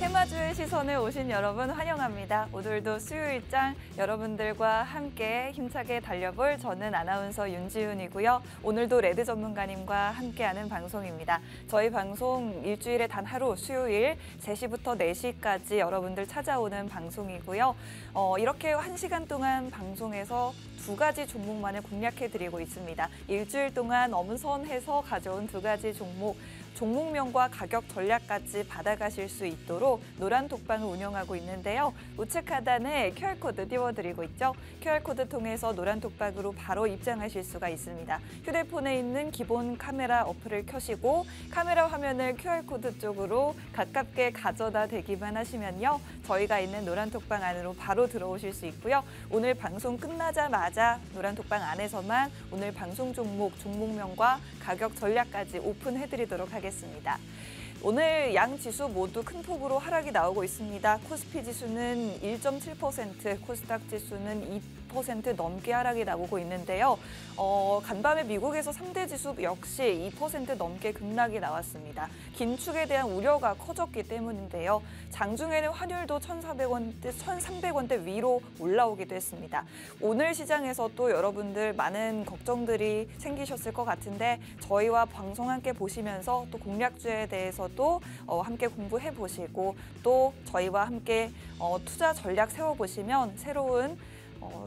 테마주의 시선에 오신 여러분 환영합니다. 오늘도 수요일장 여러분들과 함께 힘차게 달려볼 저는 아나운서 윤지훈이고요. 오늘도 레드 전문가님과 함께하는 방송입니다. 저희 방송 일주일에 단 하루 수요일 3시부터 4시까지 여러분들 찾아오는 방송이고요. 이렇게 1시간 동안 방송에서 2가지 종목만을 공략해드리고 있습니다. 일주일 동안 엄선해서 가져온 2가지 종목명과 가격 전략까지 받아가실 수 있도록 노란톡방을 운영하고 있는데요. 우측 하단에 QR코드 띄워드리고 있죠. QR코드 통해서 노란톡방으로 바로 입장하실 수가 있습니다. 휴대폰에 있는 기본 카메라 어플을 켜시고 카메라 화면을 QR코드 쪽으로 가깝게 가져다 대기만 하시면요. 저희가 있는 노란톡방 안으로 바로 들어오실 수 있고요. 오늘 방송 끝나자마자 노란톡방 안에서만 오늘 방송 종목명과 가격 전략까지 오픈해드리도록 하겠습니다. 오늘 양 지수 모두 큰 폭으로 하락이 나오고 있습니다. 코스피 지수는 1.7%, 코스닥 지수는 2% 넘게 하락이 나오고 있는데요. 간밤에 미국에서 3대 지수 역시 2% 넘게 급락이 나왔습니다. 긴축에 대한 우려가 커졌기 때문인데요. 장중에는 환율도 1,300원대 위로 올라오기도 했습니다. 오늘 시장에서 또 여러분들 많은 걱정들이 생기셨을 것 같은데 저희와 방송 함께 보시면서 또 공략주에 대해서도 함께 공부해 보시고 또 저희와 함께 투자 전략 세워보시면 새로운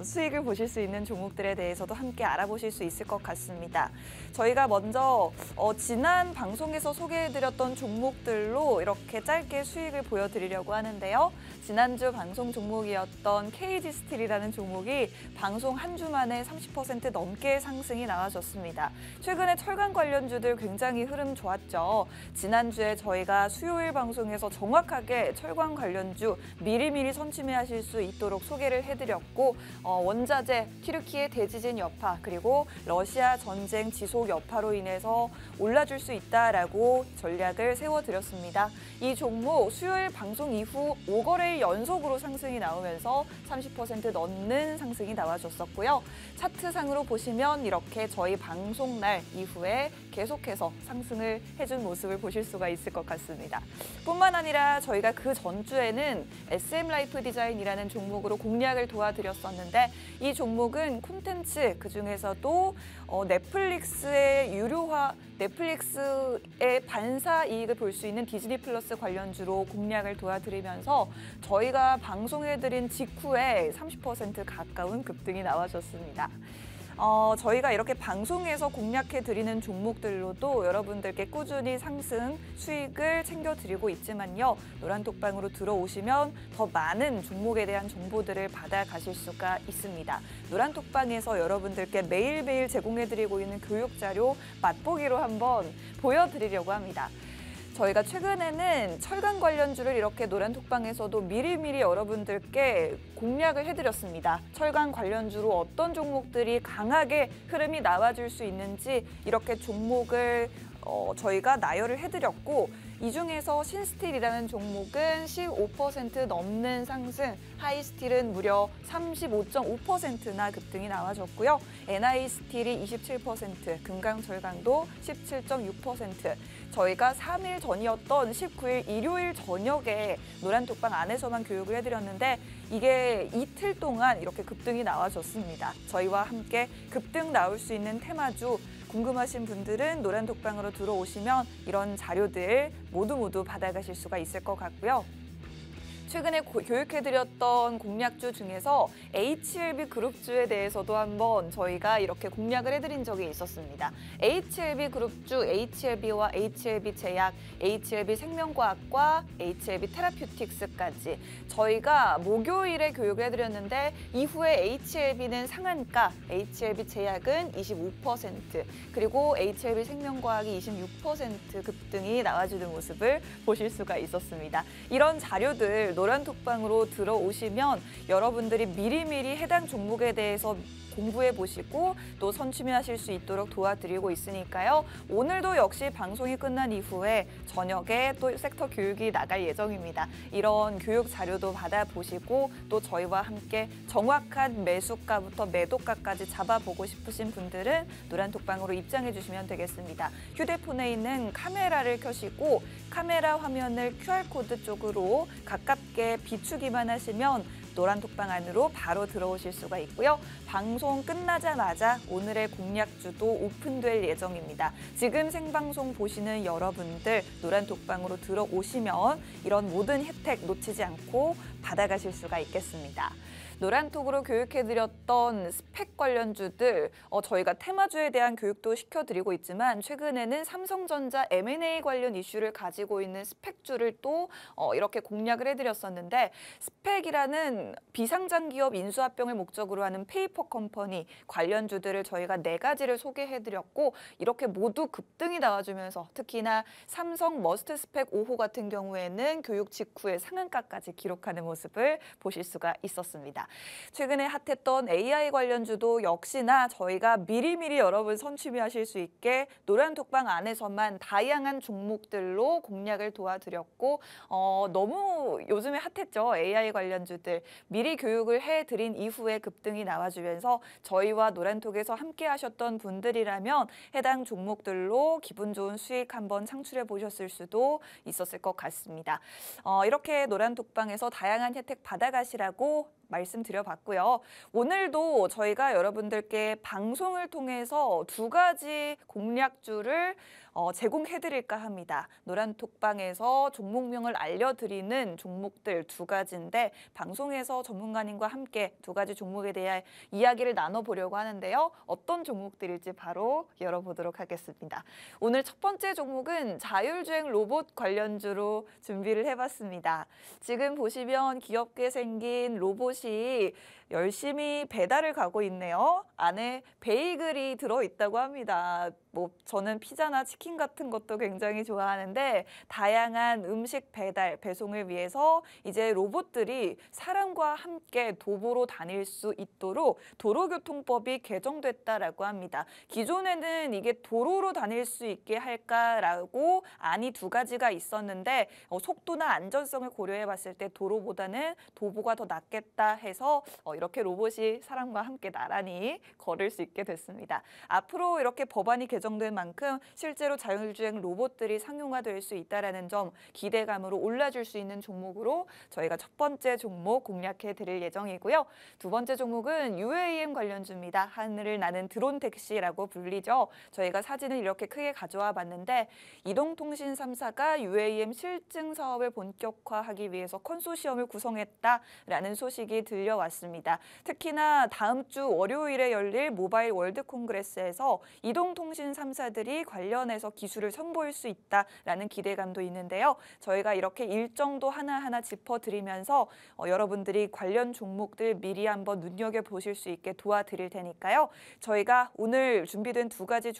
수익을 보실 수 있는 종목들에 대해서도 함께 알아보실 수 있을 것 같습니다. 저희가 먼저 지난 방송에서 소개해드렸던 종목들로 이렇게 짧게 수익을 보여드리려고 하는데요. 지난주 방송 종목이었던 KG스틸이라는 종목이 방송 한 주 만에 30% 넘게 상승이 나와줬습니다. 최근에 철강 관련주들 굉장히 흐름 좋았죠. 지난주에 저희가 수요일 방송에서 정확하게 철강 관련주 미리미리 선취매하실 수 있도록 소개를 해드렸고 원자재, 튀르키예 대지진 여파, 그리고 러시아 전쟁 지속 여파로 인해서 올라줄 수 있다라고 전략을 세워드렸습니다. 이 종목 수요일 방송 이후 5거래일 연속으로 상승이 나오면서 30% 넘는 상승이 나와줬었고요. 차트상으로 보시면 이렇게 저희 방송 날 이후에 계속해서 상승을 해준 모습을 보실 수가 있을 것 같습니다. 뿐만 아니라 저희가 그 전주에는 SM라이프 디자인이라는 종목으로 공략을 도와드렸었는데 이 종목은 콘텐츠 그중에서도 넷플릭스의 반사 이익을 볼 수 있는 디즈니 플러스 관련주로 공략을 도와드리면서 저희가 방송해드린 직후에 30% 가까운 급등이 나와줬습니다. 저희가 이렇게 방송에서 공략해드리는 종목들로도 여러분들께 꾸준히 상승, 수익을 챙겨드리고 있지만요. 노란톡방으로 들어오시면 더 많은 종목에 대한 정보들을 받아가실 수가 있습니다. 노란톡방에서 여러분들께 매일매일 제공해드리고 있는 교육자료 맛보기로 한번 보여드리려고 합니다. 저희가 최근에는 철강 관련주를 이렇게 노란톡방에서도 미리미리 여러분들께 공략을 해드렸습니다. 철강 관련주로 어떤 종목들이 강하게 흐름이 나와줄 수 있는지 이렇게 종목을 저희가 나열을 해드렸고 이 중에서 신스틸이라는 종목은 15% 넘는 상승, 하이스틸은 무려 35.5%나 급등이 나와줬고요. NI스틸이 27%, 금강철강도 17.6%, 저희가 3일 전이었던 19일 일요일 저녁에 노란톡방 안에서만 교육을 해드렸는데 이게 이틀 동안 이렇게 급등이 나와줬습니다. 저희와 함께 급등 나올 수 있는 테마주 궁금하신 분들은 노란톡방으로 들어오시면 이런 자료들 모두 받아가실 수가 있을 것 같고요. 최근에 교육해드렸던 공략주 중에서 HLB 그룹주에 대해서도 한번 저희가 이렇게 공략을 해드린 적이 있었습니다. HLB 그룹주, HLB와 HLB 제약, HLB 생명과학과 HLB 테라퓨틱스까지 저희가 목요일에 교육을 해드렸는데 이후에 HLB는 상한가, HLB 제약은 25%, 그리고 HLB 생명과학이 26% 급등이 나와주는 모습을 보실 수가 있었습니다. 이런 자료들 노란톡방으로 들어오시면 여러분들이 미리미리 해당 종목에 대해서 공부해 보시고 또 선취하실 수 있도록 도와드리고 있으니까요. 오늘도 역시 방송이 끝난 이후에 저녁에 또 섹터 교육이 나갈 예정입니다. 이런 교육 자료도 받아보시고 또 저희와 함께 정확한 매수가부터 매도가까지 잡아보고 싶으신 분들은 노란톡방으로 입장해 주시면 되겠습니다. 휴대폰에 있는 카메라를 켜시고 카메라 화면을 QR코드 쪽으로 가깝게 비추기만 하시면 노란톡방 안으로 바로 들어오실 수가 있고요. 방송 끝나자마자 오늘의 공략주도 오픈될 예정입니다. 지금 생방송 보시는 여러분들 노란톡방으로 들어오시면 이런 모든 혜택 놓치지 않고 받아가실 수가 있겠습니다. 노란톡으로 교육해드렸던 스펙 관련주들, 저희가 테마주에 대한 교육도 시켜드리고 있지만 최근에는 삼성전자 M&A 관련 이슈를 가지고 있는 스펙주를 또 이렇게 공략을 해드렸었는데 스펙이라는 비상장 기업 인수합병을 목적으로 하는 페이퍼 컴퍼니 관련주들을 저희가 4가지를 소개해드렸고 이렇게 모두 급등이 나와주면서 특히나 삼성 머스트 스펙 5호 같은 경우에는 교육 직후에 상한가까지 기록하는 모습을 보실 수가 있었습니다. 최근에 핫했던 AI 관련주도 역시나 저희가 미리미리 여러분 선취하실 수 있게 노란톡방 안에서만 다양한 종목들로 공략을 도와드렸고 너무 요즘에 핫했죠. AI 관련주들. 미리 교육을 해드린 이후에 급등이 나와주면서 저희와 노란톡에서 함께 하셨던 분들이라면 해당 종목들로 기분 좋은 수익 한번 창출해 보셨을 수도 있었을 것 같습니다. 이렇게 노란톡방에서 다양한 혜택 받아가시라고 말씀드려봤고요. 오늘도 저희가 여러분들께 방송을 통해서 2가지 공략주를 제공해드릴까 합니다. 노란톡방에서 종목명을 알려드리는 종목들 2가지인데 방송에서 전문가님과 함께 2가지 종목에 대한 이야기를 나눠보려고 하는데요. 어떤 종목들일지 바로 열어보도록 하겠습니다. 오늘 첫 번째 종목은 자율주행 로봇 관련주로 준비를 해봤습니다. 지금 보시면 귀엽게 생긴 로봇이 열심히 배달을 가고 있네요. 안에 베이글이 들어있다고 합니다. 저는 피자나 치킨 같은 것도 굉장히 좋아하는데 다양한 음식 배달, 배송을 위해서 이제 로봇들이 사람과 함께 도보로 다닐 수 있도록 도로교통법이 개정됐다라고 합니다. 기존에는 이게 도로로 다닐 수 있게 할까라고 안이 2가지가 있었는데 속도나 안전성을 고려해 봤을 때 도로보다는 도보가 더 낫겠다 해서 이렇게 로봇이 사람과 함께 나란히 걸을 수 있게 됐습니다. 앞으로 이렇게 법안이 개정된 만큼 실제로 자율주행 로봇들이 상용화될 수 있다는 점 기대감으로 올라줄 수 있는 종목으로 저희가 첫 번째 종목 공략해 드릴 예정이고요. 2번째 종목은 UAM 관련주입니다. 하늘을 나는 드론 택시라고 불리죠. 저희가 사진을 이렇게 크게 가져와 봤는데 이동통신 3사가 UAM 실증 사업을 본격화하기 위해서 컨소시엄을 구성했다라는 소식이 들려왔습니다. 특히나 다음 주 월요일에 열릴 모바일 월드 콩그레스에서 이동통신 3사들이 관련해서 기술을 선보일 수 있다라는 기대감도 있는데요. 저희가 이렇게 일정도 하나하나 짚어드리면서 여러분들이 관련 종목들 미리 한번 눈여겨보실 수 있게 도와드릴 테니까요. 저희가 오늘 준비된 2가지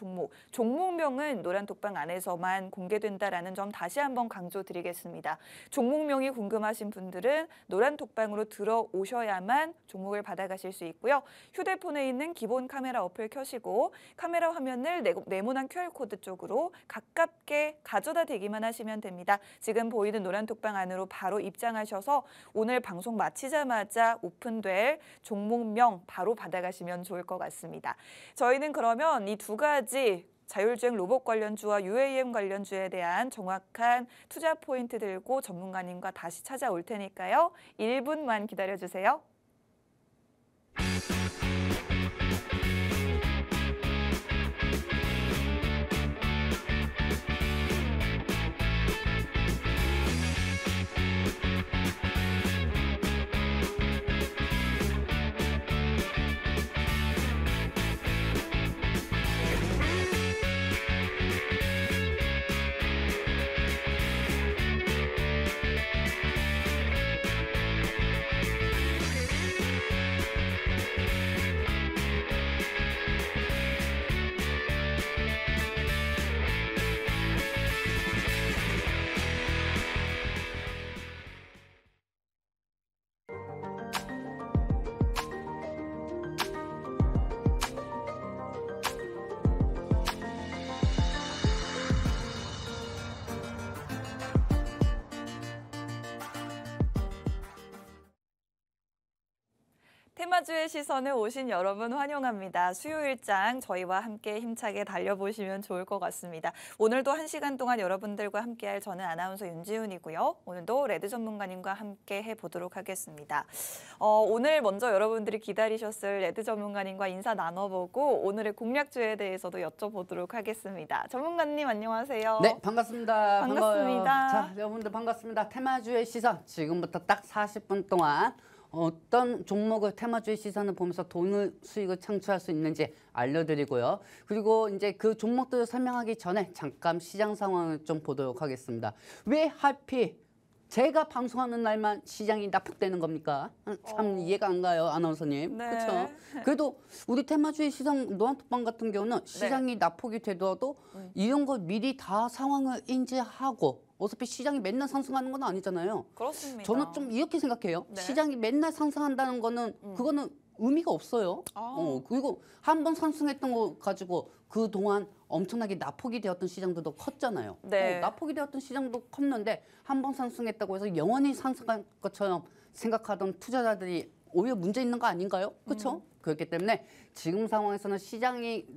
종목명은 노란톡방 안에서만 공개된다라는 점 다시 한번 강조드리겠습니다. 종목명이 궁금하신 분들은 노란톡방으로 들어오셔야만 종목을 받아가실 수 있고요. 휴대폰에 있는 기본 카메라 어플 켜시고 카메라 화면을 네모난 QR코드 쪽으로 가깝게 가져다 대기만 하시면 됩니다. 지금 보이는 노란톡방 안으로 바로 입장하셔서 오늘 방송 마치자마자 오픈될 종목명 바로 받아가시면 좋을 것 같습니다. 저희는 그러면 이 2가지 자율주행 로봇 관련주와 UAM 관련주에 대한 정확한 투자 포인트 들고 전문가님과 다시 찾아올 테니까요. 1분만 기다려주세요. 테마주의 시선을 오신 여러분 환영합니다. 수요일장 저희와 함께 힘차게 달려보시면 좋을 것 같습니다. 오늘도 1시간 동안 여러분들과 함께할 저는 아나운서 윤지훈이고요. 오늘도 레드 전문가님과 함께 해보도록 하겠습니다. 오늘 먼저 여러분들이 기다리셨을 레드 전문가님과 인사 나눠보고 오늘의 공략주에 대해서도 여쭤보도록 하겠습니다. 전문가님 안녕하세요. 네, 반갑습니다. 반갑습니다. 반가워요. 자, 여러분들 반갑습니다. 테마주의 시선, 지금부터 딱 40분 동안 어떤 종목을 테마주의 시선을 보면서 수익을 창출할 수 있는지 알려드리고요. 그리고 이제 그 종목들을 설명하기 전에 잠깐 시장 상황을 좀 보도록 하겠습니다. 왜 하필 제가 방송하는 날만 시장이 납폭되는 겁니까? 참 이해가 안 가요, 아나운서님. 네. 그렇죠? 그래도 우리 테마주의 시장 노안톡방 같은 경우는 시장이 납폭이 되더라도 이런 걸 미리 다 상황을 인지하고 어차피 시장이 맨날 상승하는 건 아니잖아요. 그렇습니다. 저는 좀 이렇게 생각해요. 네. 시장이 맨날 상승한다는 거는 그거는 의미가 없어요. 그리고 한 번 상승했던 거 가지고 그동안 엄청나게 낙폭이 되었던 시장들도 컸잖아요. 네. 낙폭이 되었던 시장도 컸는데 한 번 상승했다고 해서 영원히 상승할 것처럼 생각하던 투자자들이 오히려 문제 있는 거 아닌가요? 그렇죠? 그렇기 때문에 지금 상황에서는 시장이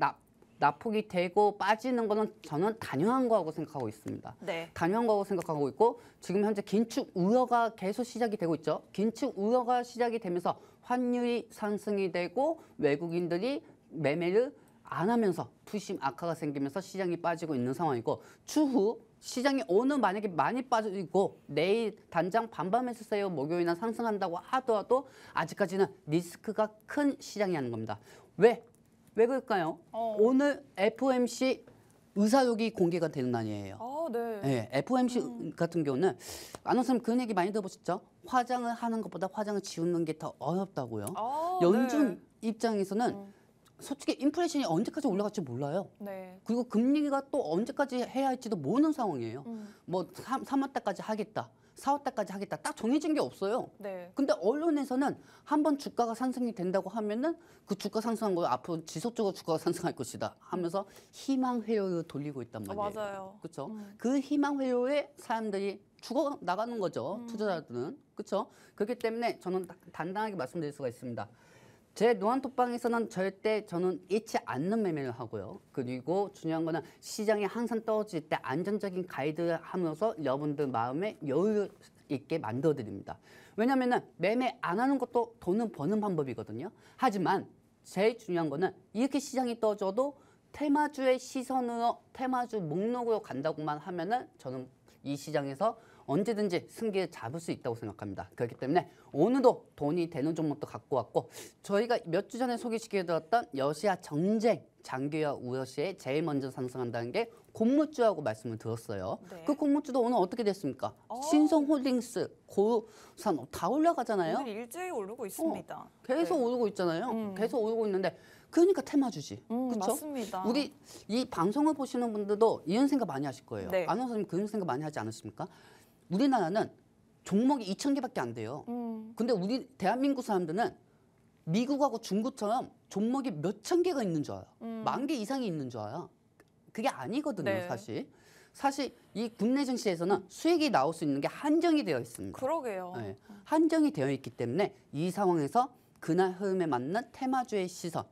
낙폭이 되고 빠지는 거는 저는 당연한 거라고 생각하고 있습니다. 네. 당연한 거라고 생각하고 있고 지금 현재 긴축 우려가 계속 시작이 되고 있죠. 긴축 우려가 시작이 되면서 환율이 상승이 되고 외국인들이 매매를 안 하면서 투심 악화가 생기면서 시장이 빠지고 있는 상황이고 추후 시장이 오늘 만약에 많이 빠지고 내일 단장 반반에서 세요 목요일날 상승한다고 하더라도 아직까지는 리스크가 큰 시장이 하는 겁니다. 왜 그럴까요? 오늘 FOMC 의사록이 공개가 되는 날이에요. 네. 네, FOMC 같은 경우는 아나운서님 그런 얘기 많이 들어보셨죠? 화장을 하는 것보다 화장을 지우는 게 더 어렵다고요. 연준 입장에서는 솔직히 인플레이션이 언제까지 올라갈지 몰라요. 네. 그리고 금리가 또 언제까지 해야 할지도 모르는 상황이에요. 뭐 3월 때까지 하겠다. 4월 때까지 하겠다. 딱 정해진 게 없어요. 네. 근데 언론에서는 한번 주가가 상승이 된다고 하면은 그 주가 상승한 거 앞으로 지속적으로 주가가 상승할 것이다 하면서 희망 회로를 돌리고 있단 말이에요. 맞아요. 그렇죠? 그 희망 회로에 사람들이 죽어 나가는 거죠. 투자자들은. 그렇죠? 그렇기 때문에 저는 단단하게 말씀드릴 수가 있습니다. 제 노안톡방에서는 절대 저는 잃지 않는 매매를 하고요. 그리고 중요한 거는 시장이 항상 떨어질 때 안정적인 가이드를 하면서 여러분들 마음에 여유 있게 만들어 드립니다. 왜냐면은 매매 안 하는 것도 돈은 버는 방법이거든요. 하지만 제일 중요한 거는 이렇게 시장이 떨어져도 테마주의 시선으로 테마주 목록으로 간다고만 하면은 저는 이 시장에서 언제든지 승기를 잡을 수 있다고 생각합니다. 그렇기 때문에 오늘도 돈이 되는 종목도 갖고 왔고 저희가 몇 주 전에 소개시켜드렸던 러시아 전쟁 장기화 우려 시에 제일 먼저 상승한다는 게 곤무주라고 말씀을 드렸어요. 네. 그 곤무주도 오늘 어떻게 됐습니까? 신성홀딩스, 고산 다 올라가잖아요. 오늘 일제히 오르고 있습니다. 계속 네. 오르고 있잖아요. 계속 오르고 있는데 그러니까 테마주지. 그렇죠? 맞습니다. 우리 이 방송을 보시는 분들도 이런 생각 많이 하실 거예요. 네. 아나운서님 그런 생각 많이 하지 않으십니까? 우리나라는 종목이 2,000개밖에 안 돼요. 근데 우리 대한민국 사람들은 미국하고 중국처럼 종목이 몇천 개가 있는 줄 알아요. 10,000개 이상이 있는 줄 알아요. 그게 아니거든요, 네. 사실 이 국내 증시에서는 수익이 나올 수 있는 게 한정이 되어 있습니다. 그러게요. 네, 한정이 되어 있기 때문에 이 상황에서 그날 흐름에 맞는 테마주의 시선,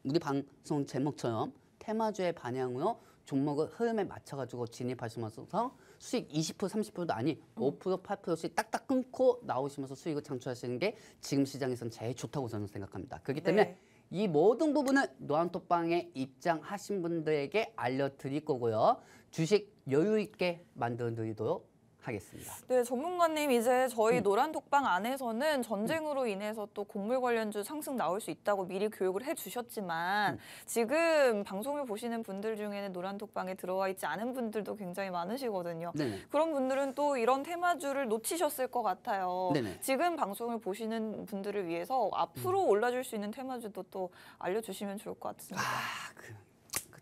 우리 방송 제목처럼 테마주의 반향으로 종목을 흐름에 맞춰가지고 진입하시면서 수익 20% 30%도 아닌 5% 8%씩 딱딱 끊고 나오시면서 수익을 창출하시는 게 지금 시장에서는 제일 좋다고 저는 생각합니다. 그렇기 때문에 네. 이 모든 부분을 노안톡방에 입장하신 분들에게 알려드릴 거고요. 주식 여유 있게 만들어 드리도록 하겠습니다. 네, 전문가님 이제 저희 노란 톡방 안에서는 전쟁으로 인해서 또 곡물 관련주 상승 나올 수 있다고 미리 교육을 해주셨지만 지금 방송을 보시는 분들 중에는 노란 톡방에 들어와 있지 않은 분들도 굉장히 많으시거든요. 네네. 그런 분들은 또 이런 테마주를 놓치셨을 것 같아요. 네네. 지금 방송을 보시는 분들을 위해서 앞으로 올라줄 수 있는 테마주도 또 알려주시면 좋을 것 같습니다.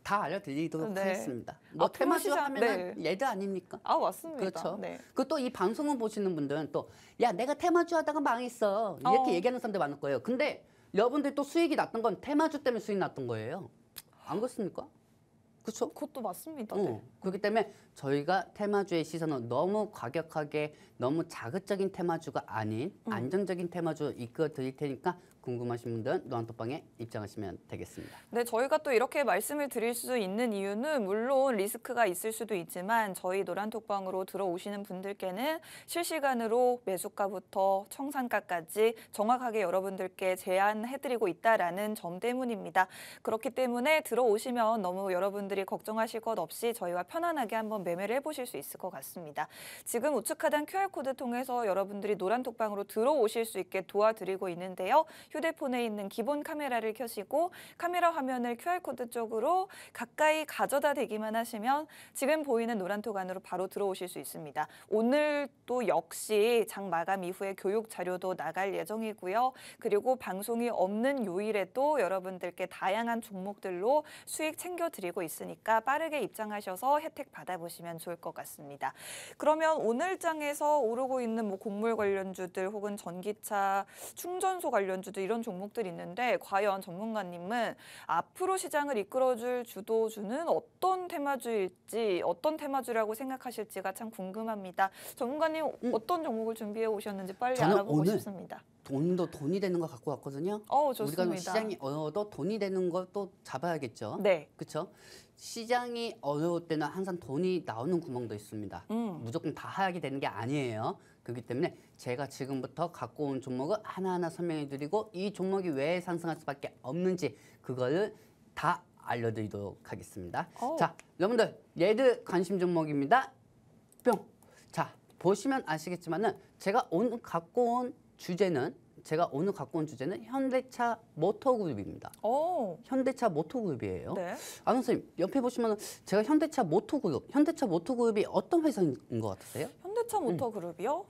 다 알려드리도록 네. 하겠습니다. 뭐 앞으로 테마주 시장, 하면은 레드 아닙니까? 아, 맞습니다. 그렇죠. 네. 그또 이 방송을 보시는 분들은 또 야 내가 테마주 하다가 망했어 이렇게 얘기하는 사람들 많을 거예요. 근데 여러분들 또 수익이 났던 건 테마주 때문에 수익 났던 거예요. 안 그렇습니까? 그렇죠? 그것도 맞습니다. 네. 그렇기 때문에 저희가 테마주의 시선은 너무 과격하게 너무 자극적인 테마주가 아닌 안정적인 테마주로 이끌어 드릴 테니까 궁금하신 분들은 노안톡방에 입장하시면 되겠습니다. 네, 저희가 또 이렇게 말씀을 드릴 수 있는 이유는 물론 리스크가 있을 수도 있지만 저희 노란톡방으로 들어오시는 분들께는 실시간으로 매수가부터 청산가까지 정확하게 여러분들께 제안해드리고 있다라는 점 때문입니다. 그렇기 때문에 들어오시면 너무 여러분들이 걱정하실 것 없이 저희와 편안하게 한번 매매를 해보실 수 있을 것 같습니다. 지금 우측 하단 QR코드 통해서 여러분들이 노란톡방으로 들어오실 수 있게 도와드리고 있는데요. 휴대폰에 있는 기본 카메라를 켜시고 카메라 화면을 QR코드 쪽으로 가까이 가져다 대기만 하시면 지금 보이는 노란톡 안으로 바로 들어오실 수 있습니다. 오늘 또 역시 장 마감 이후에 교육 자료도 나갈 예정이고요. 그리고 방송이 없는 요일에도 여러분들께 다양한 종목들로 수익 챙겨드리고 있으니까 빠르게 입장하셔서 혜택 받아보시면 좋을 것 같습니다. 그러면 오늘 장에서 오르고 있는 뭐 곡물 관련주들 혹은 전기차, 충전소 관련주들 이런 종목들이 있는데 과연 전문가님은 앞으로 시장을 이끌어줄 주도주는 어떤 테마주일지 어떤 테마주라고 생각하실지가 참 궁금합니다. 전문가님 어떤 종목을 준비해 오셨는지 빨리 저는 알아보고 오늘 싶습니다. 돈도 돈이 되는 거 갖고 왔거든요. 좋습니다. 우리가 시장이 어려워도 돈이 되는 걸 또 잡아야겠죠. 네. 그렇죠? 시장이 어려울 때는 항상 돈이 나오는 구멍도 있습니다. 무조건 다 하락이 되는 게 아니에요. 그렇기 때문에 제가 지금부터 갖고 온 종목을 하나하나 설명해 드리고 이 종목이 왜 상승할 수밖에 없는지 그거를 다 알려드리도록 하겠습니다. 자, 여러분들 얘들 관심 종목입니다. 뿅. 자, 보시면 아시겠지만은 제가 오늘 갖고 온 주제는 현대차 모터그룹입니다. 현대차 모터그룹이에요. 네. 선생님 옆에 보시면 제가 현대차 모터그룹이 어떤 회사인 것 같으세요? 현대차 모터그룹이요?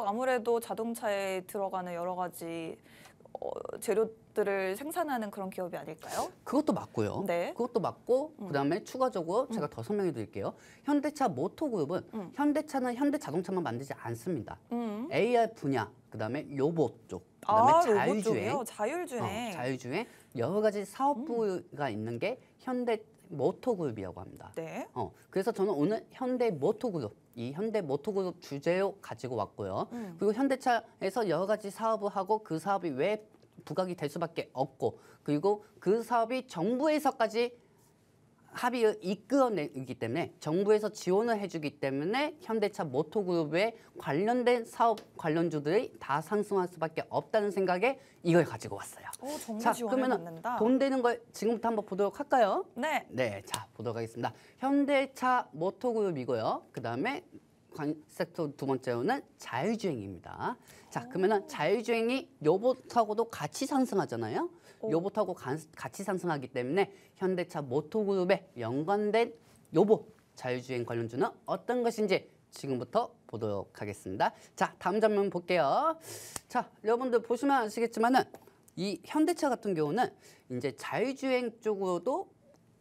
아무래도 자동차에 들어가는 여러 가지 재료들을 생산하는 그런 기업이 아닐까요? 그것도 맞고요. 네. 그것도 맞고 그다음에 추가적으로 제가 더 설명해 드릴게요. 현대차 모터그룹은 현대차는 현대자동차만 만들지 않습니다. AR 분야, 그다음에 로봇 쪽, 그다음에 자율주행, 자율주행 여러 가지 사업부가 있는 게 현대 모터그룹이라고 합니다. 네. 그래서 저는 오늘 현대 모터그룹 주제로 가지고 왔고요. 그리고 현대차에서 여러 가지 사업을 하고 그 사업이 왜 부각이 될 수밖에 없고 그리고 그 사업이 정부에서까지 합의를 이끌어내기 때문에 정부에서 지원을 해주기 때문에 현대차 모터그룹에 관련된 사업 관련주들이 다 상승할 수밖에 없다는 생각에 이걸 가지고 왔어요. 정부 자, 지원을 그러면 받는다. 돈 되는 걸 지금부터 한번 보도록 할까요? 네. 네, 자 보도록 하겠습니다. 현대차 모터그룹이고요. 그 다음에 섹터 두 번째로는 자율주행입니다. 자, 그러면은 자율주행이 로봇하고도 같이 상승하잖아요. 로봇하고 같이 상승하기 때문에 현대차 모터그룹에 연관된 로봇 자율주행 관련주는 어떤 것인지 지금부터 보도록 하겠습니다. 자, 다음 장면 볼게요. 자, 여러분들 보시면 아시겠지만은 이 현대차 같은 경우는 이제 자율주행 쪽으로도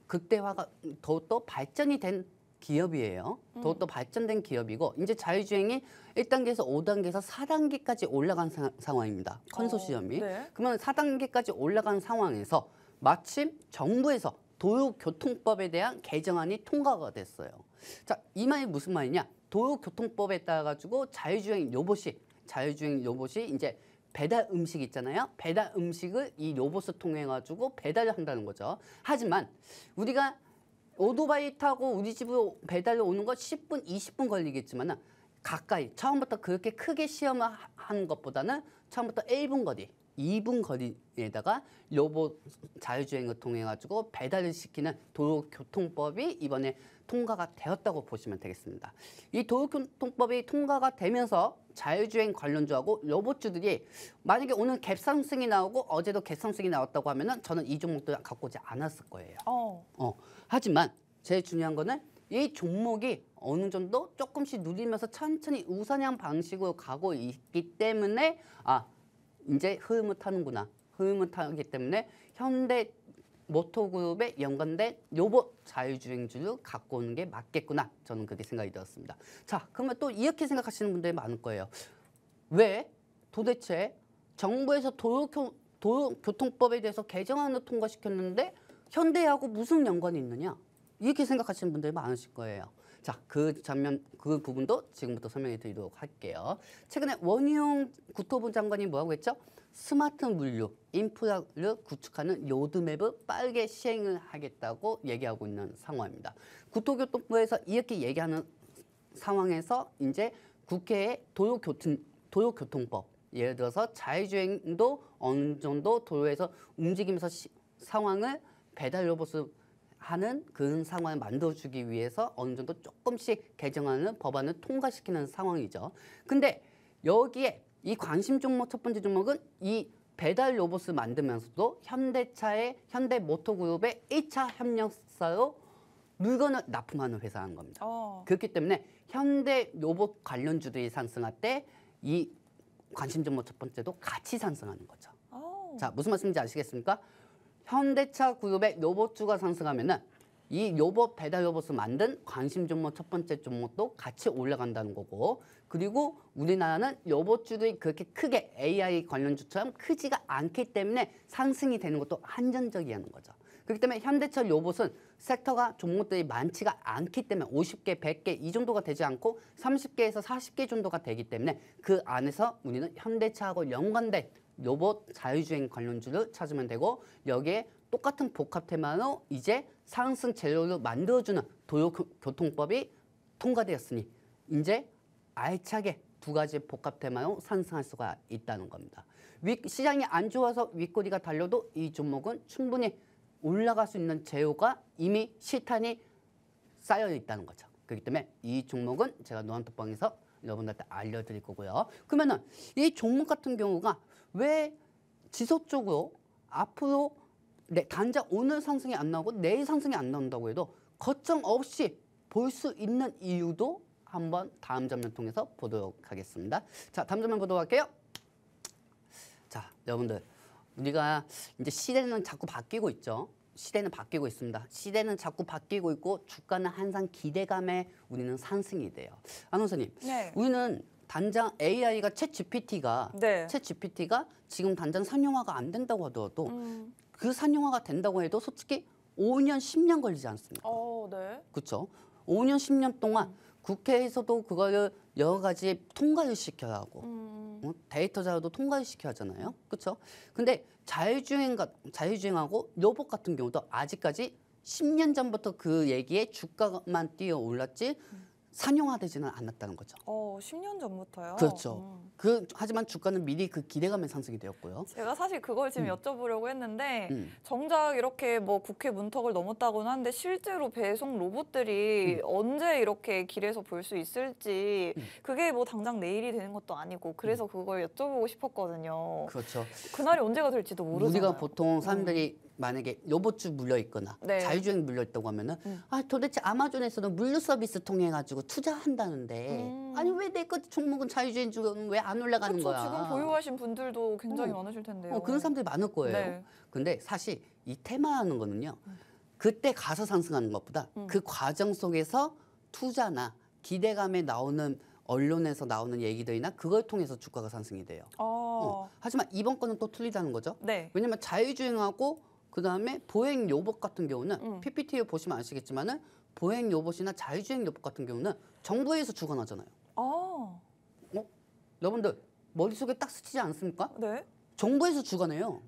극대화가 더욱더 발전이 된 기업이에요. 더욱더 발전된 기업이고 이제 자율주행이 1단계에서 5단계에서 4단계까지 올라간 상황입니다. 컨소시엄이. 네. 그러면 4단계까지 올라간 상황에서 마침 정부에서 도로교통법에 대한 개정안이 통과가 됐어요. 자, 이 말이 무슨 말이냐? 도로교통법에 따라 가지고 자율주행 로봇이 이제 배달 음식 있잖아요. 배달 음식을 이 로봇을 통해 가지고 배달을 한다는 거죠. 하지만 우리가 오토바이 타고 우리 집으로 배달로 오는 거 10분, 20분 걸리겠지만 가까이 처음부터 그렇게 크게 시험을 하는 것보다는 처음부터 1분 거리, 2분 거리에다가 로봇 자율주행을 통해 가지고 배달을 시키는 도로교통법이 이번에 통과가 되었다고 보시면 되겠습니다. 이 도로교통법이 통과가 되면서 자율주행 관련주하고 로봇주들이 만약에 오늘 갭상승이 나오고 어제도 갭상승이 나왔다고 하면은 저는 이 종목들 갖고 오지 않았을 거예요. 하지만 제일 중요한 거는 이 종목이 어느 정도 조금씩 누리면서 천천히 우선향 방식으로 가고 있기 때문에 이제 흐름을 타는구나. 흐름을 타기 때문에 현대 모터그룹에 연관된 로봇 자율주행주를 갖고 오는 게 맞겠구나. 저는 그렇게 생각이 들었습니다. 자, 그러면 또 이렇게 생각하시는 분들이 많을 거예요. 왜 도대체 정부에서 도로교통법에 대해서 개정안을 통과시켰는데 현대하고 무슨 연관이 있느냐? 이렇게 생각하시는 분들이 많으실 거예요. 자, 그 장면, 그 부분도 지금부터 설명해 드리도록 할게요. 최근에 원희룡 국토부 장관이 뭐라고 했죠? 스마트 물류, 인프라를 구축하는 로드맵을 빠르게 시행을 하겠다고 얘기하고 있는 상황입니다. 국토교통부에서 이렇게 얘기하는 상황에서 이제 국회의 도로교통법, 예를 들어서 자율주행도 어느 정도 도로에서 움직이면서 상황을 배달 로봇을 하는 그런 상황을 만들어주기 위해서 어느 정도 조금씩 개정하는 법안을 통과시키는 상황이죠. 근데 여기에 이 관심 종목 첫 번째 종목은 이 배달 로봇을 만들면서도 현대차의 현대모터그룹의 1차 협력사로 물건을 납품하는 회사인 겁니다. 그렇기 때문에 현대 로봇 관련주들이 상승할 때 이 관심 종목 첫 번째도 같이 상승하는 거죠. 자, 무슨 말씀인지 아시겠습니까? 현대차 그룹의 로봇주가 상승하면은 이 로봇 배달 로봇을 만든 관심 종목 첫 번째 종목도 같이 올라간다는 거고, 그리고 우리나라는 로봇주들이 그렇게 크게 AI 관련주처럼 크지가 않기 때문에 상승이 되는 것도 한정적이라는 거죠. 그렇기 때문에 현대차 로봇은 섹터가 종목들이 많지가 않기 때문에 50개, 100개 이 정도가 되지 않고 30개에서 40개 정도가 되기 때문에 그 안에서 우리는 현대차하고 연관된 로봇 자율주행 관련주를 찾으면 되고, 여기에 똑같은 복합 테마로 이제 상승 재료를 만들어주는 도로교통법이 통과되었으니 이제 알차게 두 가지 복합 테마로 상승할 수가 있다는 겁니다. 시장이 안 좋아서 윗꼬리가 달려도 이 종목은 충분히 올라갈 수 있는 재료가 이미 실탄이 쌓여 있다는 거죠. 그렇기 때문에 이 종목은 제가 노안톡방에서 여러분들한테 알려드릴 거고요. 그러면은 이 종목 같은 경우가 왜 지속적으로 앞으로 단자 오늘 상승이 안 나오고 내일 상승이 안 나온다고 해도 걱정 없이 볼 수 있는 이유도 한번 다음 장면 통해서 보도록 하겠습니다. 자, 다음 장면 보도록 할게요. 자, 여러분들 우리가 이제 시대는 자꾸 바뀌고 있죠. 시대는 바뀌고 있습니다. 시대는 자꾸 바뀌고 있고 주가는 항상 기대감에 우리는 상승이 돼요. 아나운서님, 네. 우리는 단장 AI가 챗GPT가 지금 단장 상용화가 안 된다고 하더라도 그 상용화가 된다고 해도 솔직히 5년, 10년 걸리지 않습니까? 네. 그렇죠. 5년, 10년 동안 국회에서도 그거를 여러 가지 통과를 시켜야 하고 데이터 자료도 통과를 시켜야 하잖아요. 그렇죠? 근데 자율주행하고 로봇 같은 경우도 아직까지 10년 전부터 그 얘기에 주가만 뛰어 올랐지 상용화되지는 않았다는 거죠. 10년 전부터요? 그렇죠. 하지만 주가는 미리 그 기대감에 상승이 되었고요. 제가 사실 그걸 지금 여쭤보려고 했는데 정작 이렇게 뭐 국회 문턱을 넘었다고는 하는데 실제로 배송 로봇들이 언제 이렇게 길에서 볼 수 있을지 그게 뭐 당장 내일이 되는 것도 아니고 그래서 그걸 여쭤보고 싶었거든요. 그렇죠. 그날이 언제가 될지도 모르잖아요. 우리가 보통 사람들이 만약에 로봇주 물려 있거나 네. 자율주행 물려 있다고 하면은 도대체 아마존에서는 물류 서비스 통해 가지고 투자한다는데 아니 왜 내 것 종목은 자율주행 주는 왜 안 올라가는 그렇죠. 거야? 지금 보유하신 분들도 굉장히 많으실 텐데요. 그런 사람들이 많을 거예요. 네. 근데 사실 이 테마라는 거는요. 그때 가서 상승하는 것보다 그 과정 속에서 투자나 기대감에 나오는 언론에서 나오는 얘기들이나 그걸 통해서 주가가 상승이 돼요. 하지만 이번 거는 또 틀리다는 거죠. 네. 왜냐면 자율주행하고 그다음에 보행 로봇 같은 경우는 PPT에 보시면 아시겠지만은 보행 로봇이나 자율주행 로봇 같은 경우는 정부에서 주관하잖아요. 여러분들 머릿속에 딱 스치지 않습니까? 네. 정부에서 주관해요.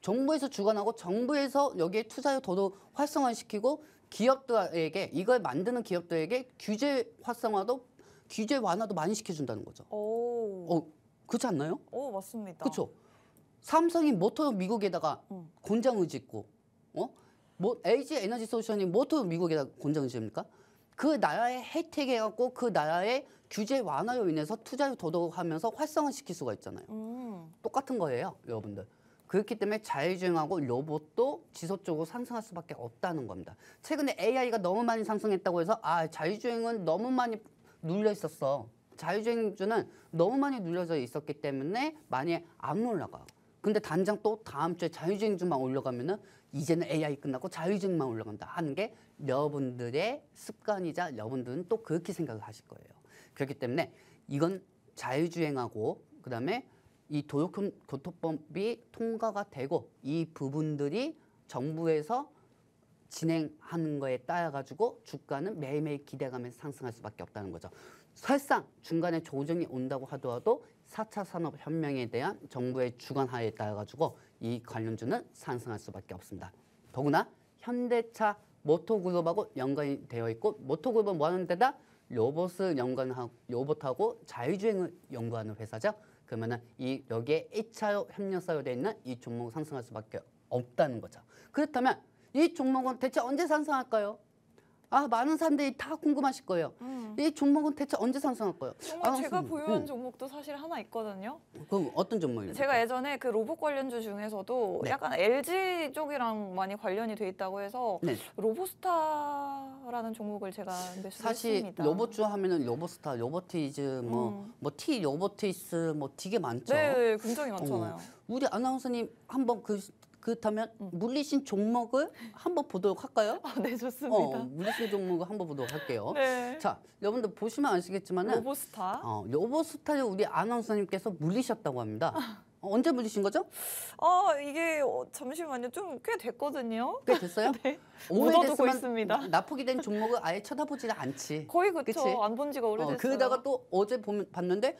정부에서 주관하고 정부에서 여기에 투자를 더더욱 활성화시키고 기업들에게 이걸 만드는 기업들에게 규제 완화도 많이 시켜준다는 거죠. 그렇지 않나요? 맞습니다. 그렇죠. 삼성이 모터 미국에다가 공장을 짓고, LG 에너지 솔루션이 모터 미국에다가 공장을 지습니까? 그 나라의 혜택에 갖고 그 나라의 규제 완화로 인해서 투자를 더더욱 하면서 활성화시킬 수가 있잖아요. 똑같은 거예요, 여러분들. 그렇기 때문에 자율주행하고 로봇도 지속적으로 상승할 수밖에 없다는 겁니다. 최근에 AI가 너무 많이 상승했다고 해서 자율주행은 너무 많이 눌려 있었어. 자율주행주는 너무 많이 눌려져 있었기 때문에 많이 안 올라가요. 근데 단장 또 다음 주에 자율주행주만 올라가면은 이제는 AI 끝나고 자율주행만 올라간다 하는 게 여러분들의 습관이자 여러분들은 또 그렇게 생각을 하실 거예요. 그렇기 때문에 이건 자율주행하고 그다음에 이 도로교통법이 통과가 되고 이 부분들이 정부에서 진행하는 거에 따라 가지고 주가는 매일매일 기대감에서 상승할 수밖에 없다는 거죠. 설상 중간에 조정이 온다고 하더라도 4차 산업혁명에 대한 정부의 주관하에 따라 가지고 이 관련주는 상승할 수밖에 없습니다. 더구나 현대차 모토그룹하고 연관이 되어 있고 모토그룹은 뭐 하는 데다 로봇을 연관하고 로봇하고 자율주행을 연구하는 회사죠. 그러면은 이 여기에 1차로 협력사로 되어 있는 이 종목 상승할 수밖에 없다는 거죠. 그렇다면 이 종목은 대체 언제 상승할까요? 아, 많은 사람들이 다 궁금하실 거예요. 이 종목은 대체 언제 상승할까요? 정말 제가 보유한 종목도 사실 하나 있거든요. 그럼 어떤 종목입니까? 제가 예전에 그 로봇 관련주 중에서도 네. 약간 LG 쪽이랑 많이 관련이 돼 있다고 해서 네. 로보스타라는 종목을 제가 사실 매수했습니다. 로봇주 하면은 로보스타, 로보티즈, 뭐 T 로보티스 뭐 되게 많죠. 네, 굉장히 많잖아요. 우리 아나운서님 한번 그렇다면 물리신 종목을 한번 보도록 할까요? 아, 네, 좋습니다. 물리신 종목을 한번 보도록 할게요. 네. 자, 여러분들 보시면 아시겠지만은 로보스타. 로보스타를 우리 아나운서님께서 물리셨다고 합니다. 언제 물리신 거죠? 이게 잠시만요. 좀 꽤 됐거든요. 꽤 됐어요? 네. 오래됐으면 묻어두고 있습니다. 납품이 된 종목을 아예 쳐다보지 않지. 거의 그치? 그쵸. 안 본 지가 오래됐어요. 그러다가 또 어제 봤는데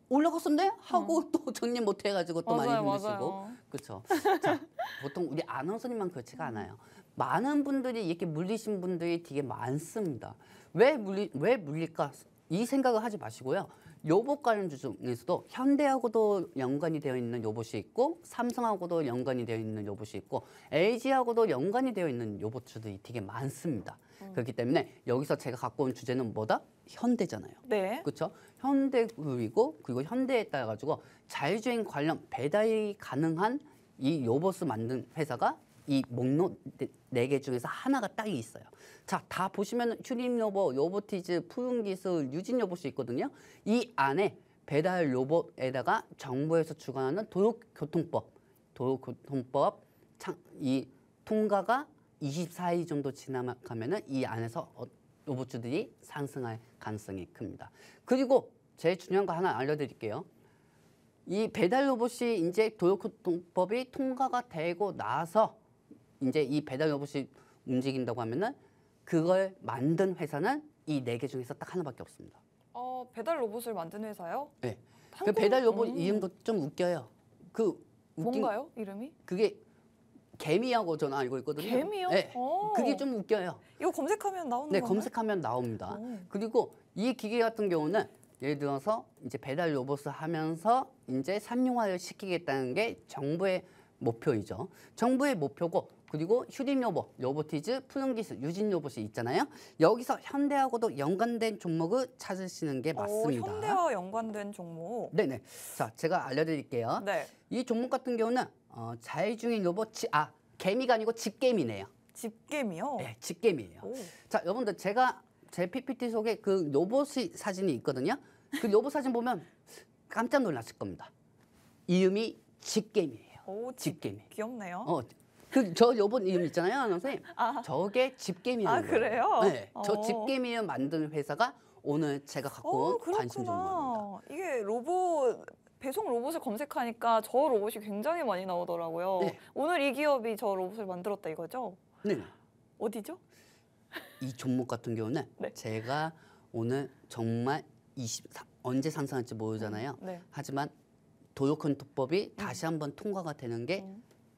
올라갔었네? 하고 또 정리 못 해가지고 또 많이 물리시고. 맞아요. 그렇죠. 자, 보통 우리 아나운서님만 그렇지가 않아요. 많은 분들이 이렇게 물리신 분들이 되게 많습니다. 왜 물릴까? 이 생각을 하지 마시고요. 로봇 관련주 중에서도 현대하고도 연관이 되어 있는 로봇이 있고 삼성하고도 연관이 되어 있는 로봇이 있고 LG하고도 연관이 되어 있는 로봇주들이 되게 많습니다. 그렇기 때문에 여기서 제가 갖고 온 주제는 뭐다? 현대잖아요. 네. 그렇죠? 현대그룹이고 그리고 현대에 따라 가지고 자율주행 관련 배달이 가능한 이 로봇을 만든 회사가 이 목록 4개 중에서 하나가 딱 있어요. 자, 다 보시면 휴림 로봇, 로보티즈, 푸른기술, 유진 로봇이 있거든요. 이 안에 배달 로봇에다가 정부에서 주관하는 도로교통법 이 통과가 24일 정도 지나가면은 이 안에서 로봇주들이 상승할 가능성이 큽니다. 그리고 제일 중요한 거 하나 알려드릴게요. 이 배달 로봇이 이제 도로교통법이 통과가 되고 나서 이제 이 배달 로봇이 움직인다고 하면은 그걸 만든 회사는 이 4개 중에서 딱 하나밖에 없습니다. 배달 로봇을 만든 회사요? 네. 그 배달 로봇 이름도 좀 웃겨요. 뭔가요? 이름이? 그게 개미하고 저는 알고 있거든요. 개미요? 네. 그게 좀 웃겨요. 이거 검색하면 나오는 네, 건가요? 검색하면 나옵니다. 오. 그리고 이 기계 같은 경우는 예를 들어서 이제 배달 로봇을 하면서 이제 상용화를 시키겠다는 게 정부의 목표이죠. 정부의 목표고 그리고 휴림 로봇, 로보티즈, 푸른기술, 유진 로봇이 있잖아요. 여기서 현대하고도 연관된 종목을 찾으시는 게 맞습니다. 현대와 연관된 종목. 네네. 자, 제가 알려드릴게요. 네. 이 종목 같은 경우는 자율주행 로봇, 개미가 아니고 집개미네요. 집게미요? 네, 집개미예요. 오. 자, 여러분들 제가 제 PPT 속에 그 로봇 사진이 있거든요. 그 로봇 사진 보면 깜짝 놀라실 겁니다. 이름이 집개미예요. 오, 집개미. 귀엽네요. 저 로봇 이름 있잖아요, 선생님. 저게 집개미라는 거예요. 그래요? 네, 저 집개미를 만드는 회사가 오늘 제가 갖고 온 관심 종목입니다. 이게 배송 로봇을 검색하니까 저 로봇이 굉장히 많이 나오더라고요. 네. 오늘 이 기업이 저 로봇을 만들었다 이거죠? 네. 어디죠? 이 종목 같은 경우는 네. 제가 오늘 정말 언제 상승할지 모르잖아요. 네. 하지만 도로교통법이 다시 한번 통과가 되는 게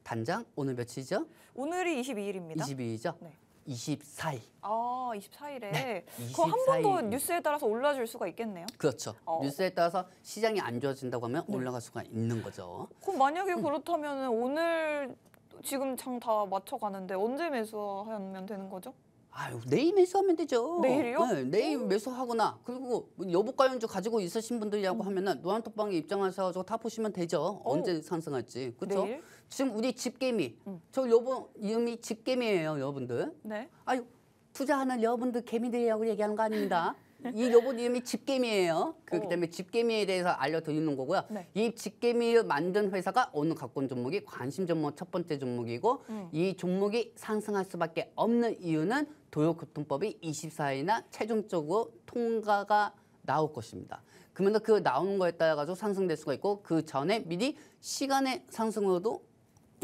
단장 오늘 며칠이죠? 오늘이 22일입니다. 22일이죠? 네. 24일. 24일에 네, 그거 한 번 더 24일. 뉴스에 따라서 올라줄 수가 있겠네요. 그렇죠. 뉴스에 따라서 시장이 안 좋아진다고 하면 올라갈 수가 있는 거죠. 그럼 만약에 그렇다면 오늘 지금 장 다 맞춰가는데 언제 매수하면 되는 거죠? 내일 매수하면 되죠. 내일이요? 네, 내일 매수하거나 그리고 여보 관련주 가지고 있으신 분들이라고 하면은 노란톡방에 입장하셔서 다 보시면 되죠. 언제 상승할지. 그렇죠? 내일? 지금 우리 집개미. 저 여보 이름이 집개미예요, 여러분들. 네. 투자하는 여러분들 개미들이라고 얘기하는 거 아닙니다. 이 로봇 이름이 집개미예요. 그렇기 때문에 집개미에 대해서 알려드리는 거고요. 네. 이 집개미를 만든 회사가 오늘 갖고 온 종목이 관심 종목 첫 번째 종목이고 이 종목이 상승할 수밖에 없는 이유는 도로교통법이 24일이나 최종적으로 통과가 나올 것입니다. 그러면 그 나오는 거에 따라 가지고 상승될 수가 있고 그 전에 미리 시간의 상승으로도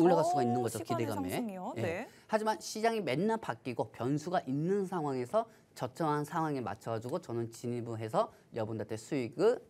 올라갈 수가 있는 거죠. 시간의 기대감에. 상승이요? 예. 네. 하지만 시장이 맨날 바뀌고 변수가 있는 상황에서 적정한 상황에 맞춰가지고 저는 진입을 해서 여러분들한테 수익을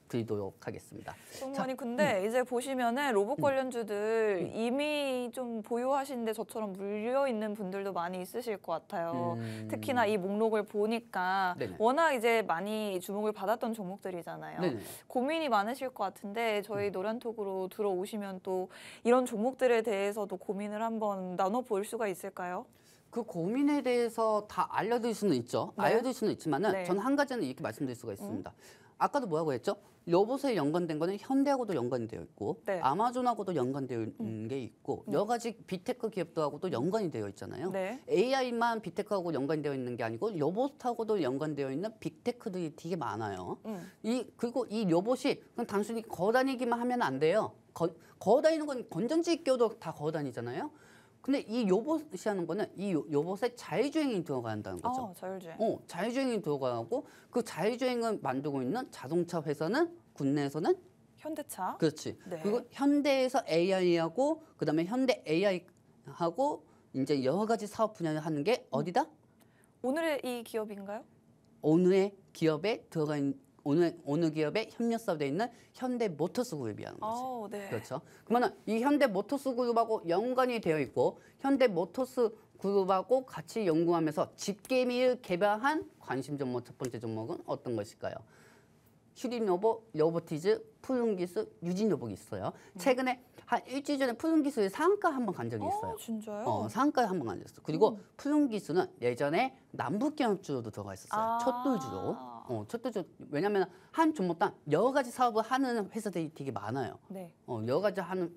드리도록 하겠습니다. 정관이 근데 이제 보시면은 로봇 관련주들 이미 좀 보유하시는데 저처럼 물려 있는 분들도 많이 있으실 것 같아요. 특히나 이 목록을 보니까 네네. 워낙 이제 많이 주목을 받았던 종목들이잖아요. 네네. 고민이 많으실 것 같은데 저희 노란톡으로 들어오시면 또 이런 종목들에 대해서도 고민을 한번 나눠볼 수가 있을까요? 그 고민에 대해서 다 알려드릴 수는 있죠. 네. 알려드릴 수는 있지만은 네. 저는 한 가지는 이렇게 말씀드릴 수가 있습니다. 아까도 뭐라고 했죠? 로봇에 연관된 거는 현대하고도 연관이 되어 있고 네. 아마존하고도 연관되어 있는 게 있고 여러 가지 빅테크 기업들하고도 연관이 되어 있잖아요. 네. AI만 빅테크하고 연관되어 있는 게 아니고 로봇하고도 연관되어 있는 빅테크들이 되게 많아요. 그리고 이 로봇이 그냥 단순히 걸어다니기만 하면 안 돼요. 걸어다니는 건 건전지 껴도 다 걸어다니잖아요. 근데 이 로봇이 하는 거는 이 로봇에 자율주행이 들어간다는 거죠. 자율주행. 자율주행이 들어가고 그 자율주행을 만들고 있는 자동차 회사는 국내에서는 현대차. 그렇지. 네. 그리고 현대에서 AI하고 그다음에 현대 AI하고 이제 여러 가지 사업 분야를 하는 게 어디다? 오늘의 이 기업인가요? 오늘의 기업에 들어가 있는 오늘 기업에 협력사되어 있는 현대모터스 그룹이라는 거지. 네. 그렇죠. 그러면 이 현대모터스 그룹하고 연관이 되어 있고 현대모터스 그룹하고 같이 연구하면서 집게미를 개발한 관심 종목 첫 번째 종목은 어떤 것일까요? 휴린로봇, 로보티즈, 푸른기술, 유진로봇이 있어요. 최근에 한 일주일 전에 푸른기술이 상한가 한번 간 적이 있어요. 진짜요? 상한가에 한번 간 적이 있어요. 그리고 푸른기술은 예전에 남북경협주로도 들어가 있었어요. 촛돌주로. 촛돌주. 왜냐하면 한 종목당 여러 가지 사업을 하는 회사들이 되게 많아요. 네. 여러 가지 하는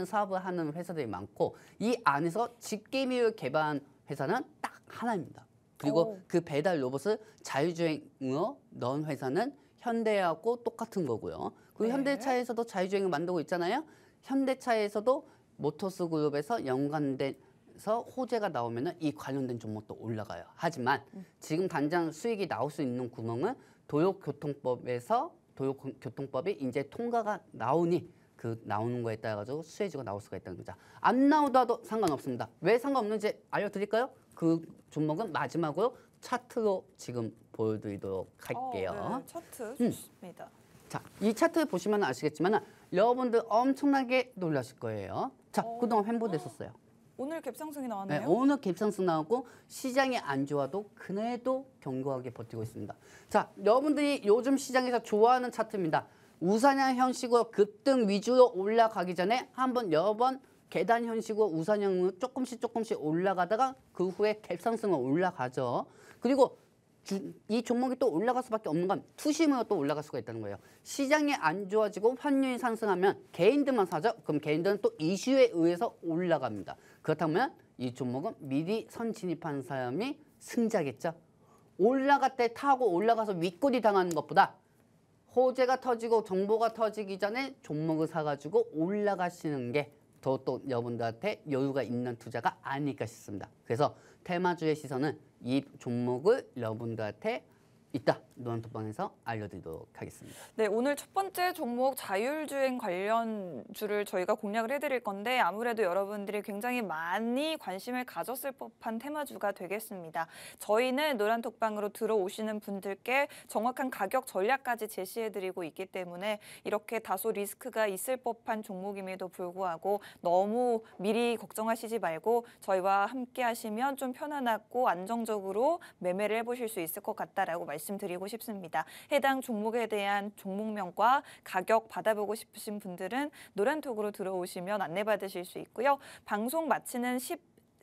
사업을 하는 회사들이 많고 이 안에서 집게미를 개발한 회사는 딱 하나입니다. 그리고 그 배달 로봇을 자율주행으로 넣은 회사는 현대하고 똑같은 거고요. 그리고 네. 현대차에서도 자율주행을 만들고 있잖아요. 현대차에서도 모터스 그룹에서 연관돼서 호재가 나오면은 이 관련된 종목도 올라가요. 하지만 지금 당장 수익이 나올 수 있는 구멍은 도로교통법이 이제 통과가 나오니 그 나오는 거에 따라 가지고 수혜주가 나올 수가 있다는 거죠. 안 나오더라도 상관없습니다. 왜 상관없는지 알려드릴까요? 그 종목은 마지막으로 차트로 지금 보여드리도록 할게요. 네. 차트 좋습니다. 자, 이 차트 보시면 아시겠지만 여러분들 엄청나게 놀라실 거예요. 자, 그동안 횡보됐었어요. 오늘 갭상승이 나왔네요. 네, 오늘 갭상승 나오고 시장이 안 좋아도 그래도 견고하게 버티고 있습니다. 자, 여러분들이 요즘 시장에서 좋아하는 차트입니다. 우상향 형식으로 급등 위주로 올라가기 전에 한번 여러 번 계단 형식으로 우상향으로 조금씩 올라가다가 그 후에 갭상승으로 올라가죠. 그리고 이 종목이 또 올라갈 수밖에 없는 건 투심으로 또 올라갈 수가 있다는 거예요. 시장이 안 좋아지고 환율이 상승하면 개인들만 사죠. 그럼 개인들은 또 이슈에 의해서 올라갑니다. 그렇다면 이 종목은 미리 선 진입한 사람이 승자겠죠. 올라갈 때 타고 올라가서 윗골이 당하는 것보다 호재가 터지고 정보가 터지기 전에 종목을 사가지고 올라가시는 게 또 여러분들한테 여유가 있는 투자가 아닐까 싶습니다. 그래서 테마주의 시선은 이 종목을 여러분들한테 이따 노란톡방에서 알려드리도록 하겠습니다. 네, 오늘 첫 번째 종목 자율주행 관련주를 저희가 공략을 해드릴 건데 아무래도 여러분들이 굉장히 많이 관심을 가졌을 법한 테마주가 되겠습니다. 저희는 노란톡방으로 들어오시는 분들께 정확한 가격 전략까지 제시해드리고 있기 때문에 이렇게 다소 리스크가 있을 법한 종목임에도 불구하고 너무 미리 걱정하시지 말고 저희와 함께 하시면 좀 편안하고 안정적으로 매매를 해보실 수 있을 것 같다라고 말씀드리고 싶습니다. 해당 종목에 대한 종목명과 가격 받아보고 싶으신 분들은 노란톡으로 들어오시면 안내받으실 수 있고요. 방송 마치는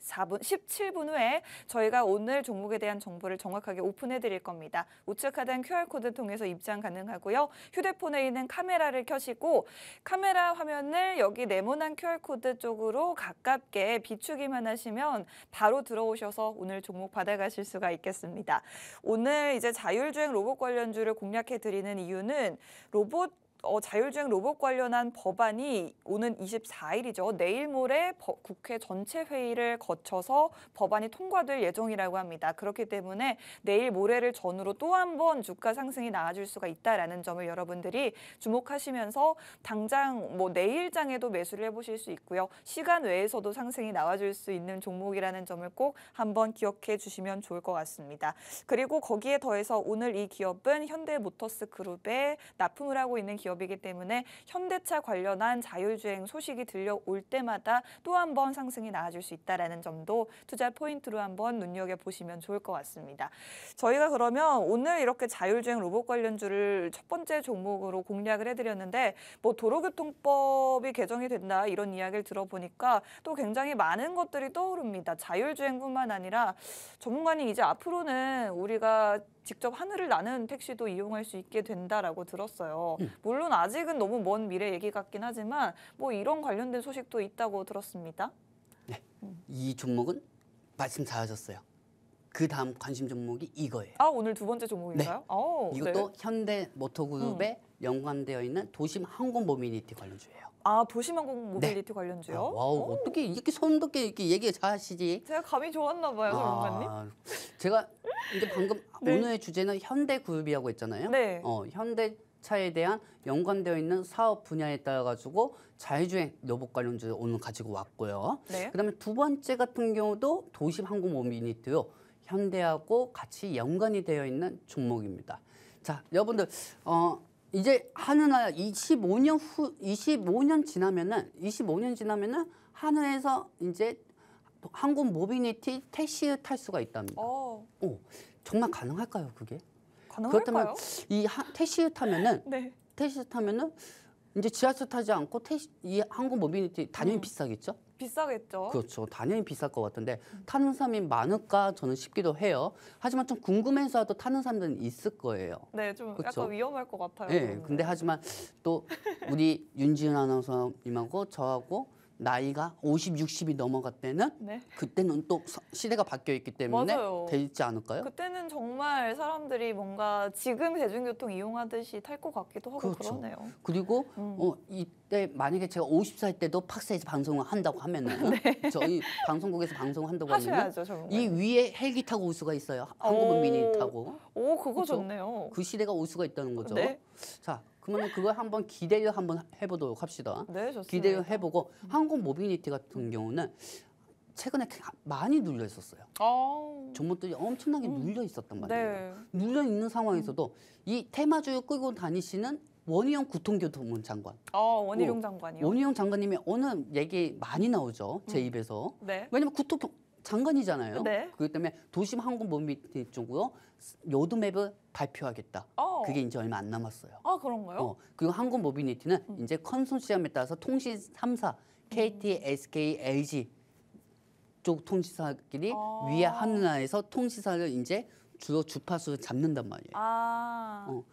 17분 후에 저희가 오늘 종목에 대한 정보를 정확하게 오픈해 드릴 겁니다. 우측 하단 QR코드 통해서 입장 가능하고요. 휴대폰에 있는 카메라를 켜시고 카메라 화면을 여기 네모난 QR코드 쪽으로 가깝게 비추기만 하시면 바로 들어오셔서 오늘 종목 받아가실 수가 있겠습니다. 오늘 이제 자율주행 로봇 관련주를 공략해 드리는 이유는 로봇 자율주행 로봇 관련한 법안이 오는 24일이죠. 내일 모레 국회 전체 회의를 거쳐서 법안이 통과될 예정이라고 합니다. 그렇기 때문에 내일 모레를 전후로 또 한 번 주가 상승이 나와줄 수가 있다라는 점을 여러분들이 주목하시면서 당장 뭐 내일장에도 매수를 해보실 수 있고요. 시간 외에서도 상승이 나와줄 수 있는 종목이라는 점을 꼭 한번 기억해 주시면 좋을 것 같습니다. 그리고 거기에 더해서 오늘 이 기업은 현대모터스 그룹에 납품을 하고 있는 기업이기 때문에 현대차 관련한 자율주행 소식이 들려올 때마다 또 한 번 상승이 나와줄 수 있다는 점도 투자 포인트로 한번 눈여겨보시면 좋을 것 같습니다. 저희가 그러면 오늘 이렇게 자율주행 로봇 관련주를 첫 번째 종목으로 공략을 해드렸는데 뭐 도로교통법이 개정이 된다 이런 이야기를 들어보니까 또 굉장히 많은 것들이 떠오릅니다. 자율주행뿐만 아니라 전문가님 이제 앞으로는 우리가 직접 하늘을 나는 택시도 이용할 수 있게 된다라고 들었어요. 물론 아직은 너무 먼 미래 얘기 같긴 하지만 뭐 이런 관련된 소식도 있다고 들었습니다. 네, 이 종목은 말씀 잘하셨어요. 그 다음 관심 종목이 이거예요. 아, 오늘 두 번째 종목인가요? 네. 오, 이것도 네. 현대모터그룹에 연관되어 있는 도심항공모빌리티 관련주예요. 아, 도심항공 모빌리티 관련주요? 와우, 어떻게 이렇게 손 덮게 이렇게 얘기 잘하시지? 제가 감이 좋았나 봐요, 전문가님. 제가 이제 방금 네. 오늘의 주제는 현대그룹이라고 했잖아요. 네. 현대차에 대한 연관되어 있는 사업 분야에 따라 가지고 자율주행 로봇 관련주를 오늘 가지고 왔고요. 네. 그다음에 두 번째 같은 경우도 도심항공모빌리티요. 현대하고 같이 연관이 되어 있는 종목입니다. 자, 여러분들 이제 하늘나라 25년 지나면은 하늘에서 이제 항공 모빌리티 택시를 탈 수가 있답니다. 정말 가능할까요, 그게? 가능할까요? 그렇다면 이 택시를 타면은 네. 이제 지하철 타지 않고 이 항공 모빌리티 당연히 비싸겠죠? 비싸겠죠. 그렇죠. 당연히 비쌀 것 같은데 타는 사람이 많을까 저는 싶기도 해요. 하지만 좀 궁금해서라도 타는 사람들은 있을 거예요. 네, 좀 그쵸? 약간 위험할 것 같아요. 네, 그러면. 근데 하지만 또 우리 윤지은 아나운서님하고 저하고 나이가 50, 60이 넘어갔을 네. 그때는 또 시대가 바뀌어 있기 때문에 맞아요. 되지 않을까요? 그때는 정말 사람들이 뭔가 지금 대중교통 이용하듯이 탈 것 같기도 하고 그렇죠. 그러네요. 그리고 이때 만약에 제가 50살 때도 팍스에서 방송을 한다고 하면은 저희 방송국에서 방송을 한다고 하면 하셔야죠, 전문가님. 이 위에 헬기 타고 올 수가 있어요. 항공 미니 타고. 오, 그거 그렇죠? 좋네요. 그 시대가 올 수가 있다는 거죠. 네. 자, 그러면 그걸 한번 기대를 한번 해보도록 합시다. 네, 좋습니다. 기대를 해보고 항공 모빌리티 같은 경우는 최근에 많이 눌려 있었어요. 종목들이 엄청나게 눌려 있었단 말이에요. 네. 눌려 있는 상황에서도 이 테마주를 끌고 다니시는 원희룡 국토교통부 장관. 원희룡 장관이요. 원희룡 장관님이 오늘 얘기 많이 나오죠. 제 입에서. 네. 왜냐면 장관이잖아요. 네. 그렇기 때문에 도심 항공 모빌리티 쪽으로 로드맵을 발표하겠다. 그게 이제 얼마 안 남았어요. 그런가요? 그리고 항공 모빌리티는 이제 컨소시엄에 따라서 통신 3사 KT, SK, LG 쪽 통신사끼리 위에 하늘나라에서 통신사를 이제 주로 주파수를 잡는단 말이에요.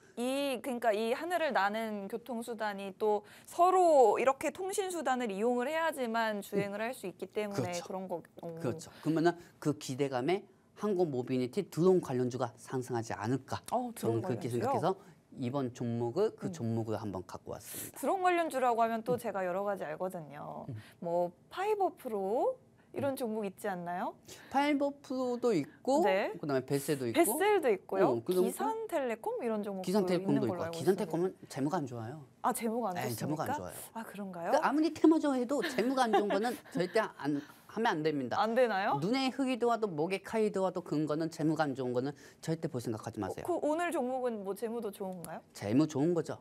그러니까 이 하늘을 나는 교통수단이 또 서로 이렇게 통신수단을 이용을 해야지만 주행을 할 수 있기 때문에 그렇죠. 그런 거. 그렇죠. 그러면은 그 기대감에 항공 모빌리티 드론 관련주가 상승하지 않을까. 드론 저는 그렇게 관련주요? 생각해서 이번 종목을 종목을 한번 갖고 왔습니다. 드론 관련주라고 하면 또 제가 여러 가지 알거든요. 뭐 파이버 프로 이런 종목 있지 않나요? 파이버 프로도 있고, 네. 그다음에 베셀도 있고, 베셀도 있고요. 그다음에 기산텔레콤 이런 종목도 기산텔레콤도 있는 걸로 있고. 알고 기산텔레콤은 재무가 안 좋아요. 재무가 안 좋습니까? 재무가 안 좋아요. 그런가요? 그러니까 아무리 테마주 해도 재무가 안 좋은 거는 절대 하면 안 됩니다. 안 되나요? 눈에 흙이 들어와도 목에 칼이 들어와도 그런 거는 재무가 안 좋은 거는 절대 볼 생각하지 마세요. 그 오늘 종목은 뭐 재무도 좋은가요? 재무 좋은 거죠.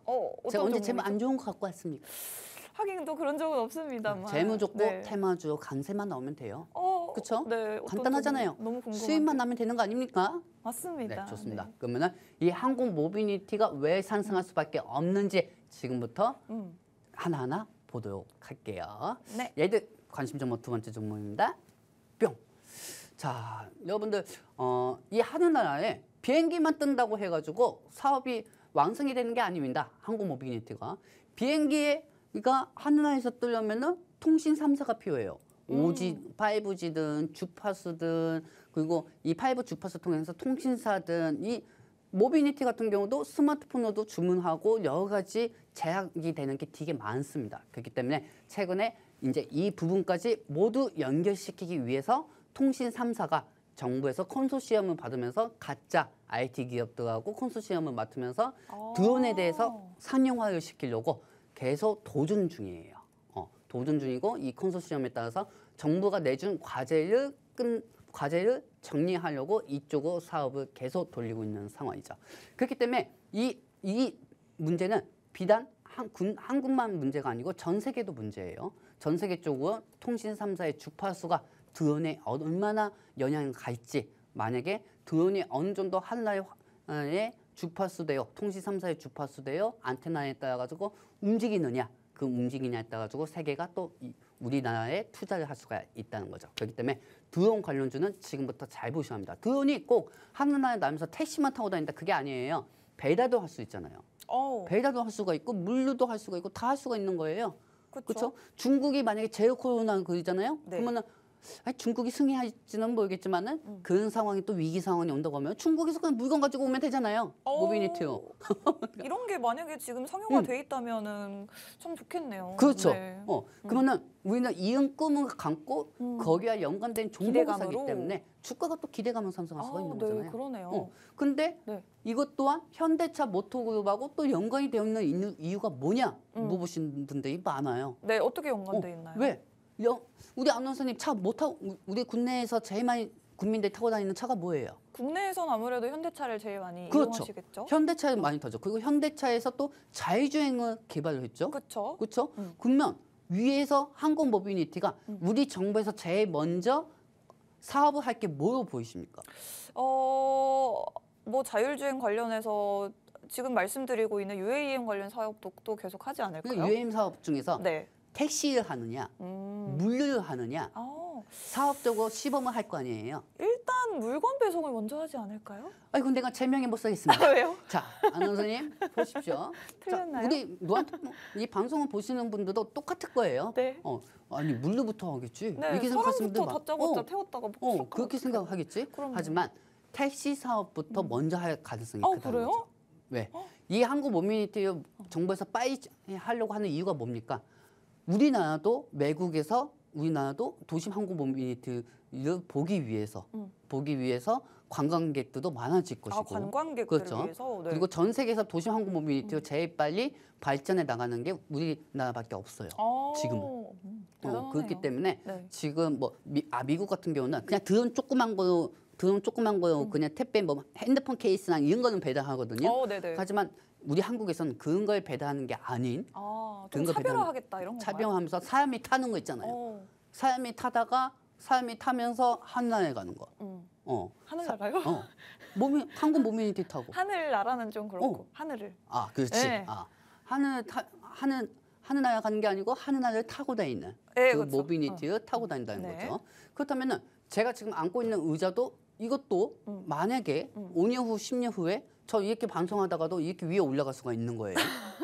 제가 언제 재무 안 좋은 거 갖고 왔습니까? 하긴 또 그런 적은 없습니다만. 재무 좋고 네. 테마주 강세만 나오면 돼요. 그렇죠? 네, 간단하잖아요. 너무 궁금한데. 수입만 나면 되는 거 아닙니까? 맞습니다. 네, 좋습니다. 네. 그러면은 이 항공 모빌리티가 왜 상승할 수밖에 없는지 지금부터 하나하나 보도록 할게요. 네. 얘들 관심 종목 두 번째 종목입니다. 뿅. 자, 여러분들 이 하늘나라에 비행기만 뜬다고 해가지고 사업이 완성이 되는 게 아닙니다. 항공 모빌리티가 비행기가 하늘나라에서 뜨려면은 통신 3사가 필요해요. 5G, 5G든 주파수든 그리고 이 5 주파수 통해서 통신사든 이 모비니티 같은 경우도 스마트폰으로도 주문하고 여러 가지 제약이 되는 게 되게 많습니다. 그렇기 때문에 최근에 이제 이 부분까지 모두 연결시키기 위해서 통신 3사가 정부에서 컨소시엄을 받으면서 가짜 IT 기업들하고 컨소시엄을 맡으면서 드론에 대해서 상용화를 시키려고 계속 도전 중이에요. 도전 중이고 이 컨소시엄에 따라서 정부가 내준 과제를 정리하려고 이쪽으로 사업을 계속 돌리고 있는 상황이죠. 그렇기 때문에 이 문제는 비단 한국만 문제가 아니고 전 세계도 문제예요. 전 세계 쪽으로 통신 3사의 주파수가 드론에 얼마나 영향을 갈지, 만약에 드론이 어느 정도 하나의 주파수대요, 통신 3사의 주파수대요, 안테나에 따라 가지고 움직이느냐, 그 움직이냐에 따라 가지고 세계가 또 우리나라에 투자를 할 수가 있다는 거죠. 그렇기 때문에 드론 관련주는 지금부터 잘 보셔야 합니다. 드론이 꼭 하늘나라에 날면서 택시만 타고 다닌다, 그게 아니에요. 배달도 할 수 있잖아요. 배달도 할 수가 있고 물류도 할 수가 있고 다 할 수가 있는 거예요. 그렇죠? 중국이 만약에 제로 코로나 그러잖아요. 네. 그러면은 중국이 승리할지는 모르겠지만은 그런 상황이 또 위기 상황이 온다고 하면 중국에서 그냥 물건 가지고 오면 되잖아요. 모비니티로. 이런 게 만약에 지금 상용화돼 있다면은 참 좋겠네요. 그렇죠. 네. 그러면은 우리는 이런 꿈을 감고 거기와 연관된 종목을 사기 기대감으로. 때문에 주가가 또 기대감을 상승할 수가 있는 거잖아요. 네, 그러네요. 근데 네. 이것 또한 현대차 모터그룹하고 또 연관이 되어 있는 이유가 뭐냐 물어보신 분들이 많아요. 네, 어떻게 연관돼 있나요? 왜? 우리 아나운서님 차 못 타고 우리 국내에서 제일 많이 국민들이 타고 다니는 차가 뭐예요? 국내에선 아무래도 현대차를 제일 많이 그렇죠. 이용하시겠죠? 현대차를 많이 타죠. 그리고 현대차에서 또 자율주행을 개발을 했죠. 그렇죠. 그렇죠? 그러면 위에서 한국 모비니티가 우리 정부에서 제일 먼저 사업을 할 게 뭐로 보이십니까? 뭐 자율주행 관련해서 지금 말씀드리고 있는 UAM 관련 사업도 또 계속 하지 않을까요? UAM 사업 중에서 네. 택시를 하느냐, 물류를 하느냐, 사업적으로 시범을 할 거 아니에요. 일단 물건 배송을 먼저 하지 않을까요? 아니 근데 내가 제명에 못 쓰겠습니다. 왜요? 자, 아나운서님 보십시오. 틀렸나요? 자, 우리 이 방송을 보시는 분들도 똑같을 거예요. 네. 아니 물류부터 하겠지. 네, 이렇게 생각하시는 분들 사람부터 다짜고짜 태웠다가 뭐 그렇게 생각하겠지. 그럼요. 하지만 택시 사업부터 먼저 할 가능성이 크다는 그래요? 거죠. 왜? 이 한국 모비니티 정부에서 빨리 하려고 하는 이유가 뭡니까? 우리나라도 외국에서 우리나라도 도심 항공 모비니티를 보기 위해서 관광객들도 많아질 것이고 관광객들을 그렇죠. 위해서. 네. 그리고 전 세계에서 도심 항공 모비니티가 제일 빨리 발전해 나가는 게 우리나라밖에 없어요. 지금은. 대단하네요. 그렇기 때문에 네. 지금 뭐 미국 같은 경우는 그냥 드론 조그만 거요 그냥 택배 뭐 핸드폰 케이스나 이런 거는 배달하거든요. 네네. 하지만 우리 한국에서는 그런 걸 배달하는 게 아닌 좀 차별화하겠다 이런 건가요? 차별화하면서 사람이 타는 거 있잖아요. 사람이 타면서 하늘나라에 가는 거. 하늘나라요? 한국 모비니티 타고. 하늘나라는 좀 그렇고 하늘을. 그렇지. 네. 하늘나라 가는 게 아니고 하늘나라를 타고 다니는 네, 그 그렇죠. 모비니티를 타고 다닌다는 네. 거죠. 그렇다면은 제가 지금 안고 있는 의자도 이것도 만약에 5년 후, 10년 후에 저 이렇게 방송하다가도 이렇게 위에 올라갈 수가 있는 거예요.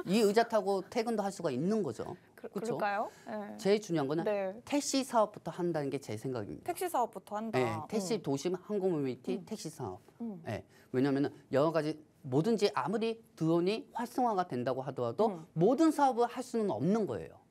이 의자 타고 퇴근도 할 수가 있는 거죠. 그렇죠? 그럴까요? 네. 제일 중요한 거는 네. 택시 사업부터 한다는 게 제 생각입니다. 택시 사업부터 한다. 네, 택시 도심 항공 모빌리티 택시 사업. 네, 왜냐하면 여러 가지 뭐든지 아무리 드론이 활성화가 된다고 하더라도 모든 사업을 할 수는 없는 거예요.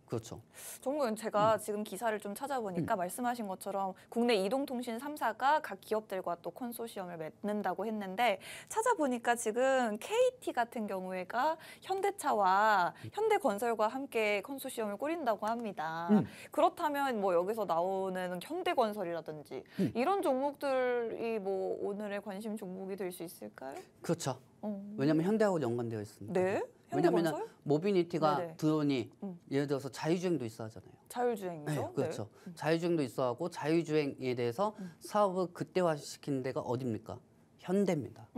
그렇죠. 정말 제가 지금 기사를 좀 찾아보니까 말씀하신 것처럼 국내 이동통신 3사가 각 기업들과 또 컨소시엄을 맺는다고 했는데 찾아보니까 지금 KT 같은 경우에가 현대차와 현대건설과 함께 컨소시엄을 꾸린다고 합니다. 그렇다면 뭐 여기서 나오는 현대건설이라든지 이런 종목들이 뭐 오늘의 관심 종목이 될 수 있을까요? 그렇죠. 왜냐하면 현대하고 연관되어 있습니다. 네? 왜냐하면 현대건설? 모비니티가 네네. 드론이 예를 들어서 자율주행도 있어 하잖아요. 자율주행이죠? 네, 그렇죠. 자율주행도 있어 하고 자율주행에 대해서 사업을 극대화시키는 데가 어딥니까? 현대입니다.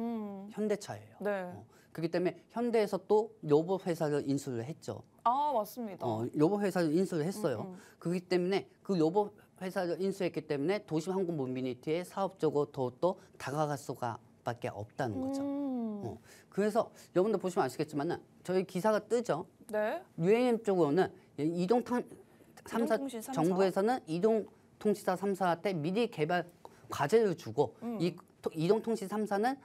현대차예요. 네. 그렇기 때문에 현대에서 또 로봇 회사를 인수를 했죠. 맞습니다. 로봇 회사를 인수를 했어요. 그렇기 때문에 그 로봇 회사를 인수했기 때문에 도심 항공 모비니티에 사업적으로 더욱더 다가갈 수밖에 없다는 거죠. 그래서 여러분들 보시면 아시겠지만 저희 기사가 뜨죠. 네. UAM 쪽으로는 이동통신 3사 정부에서는 이동통신사 3사한테 미리 개발 과제를 주고 이 이동통신 3사는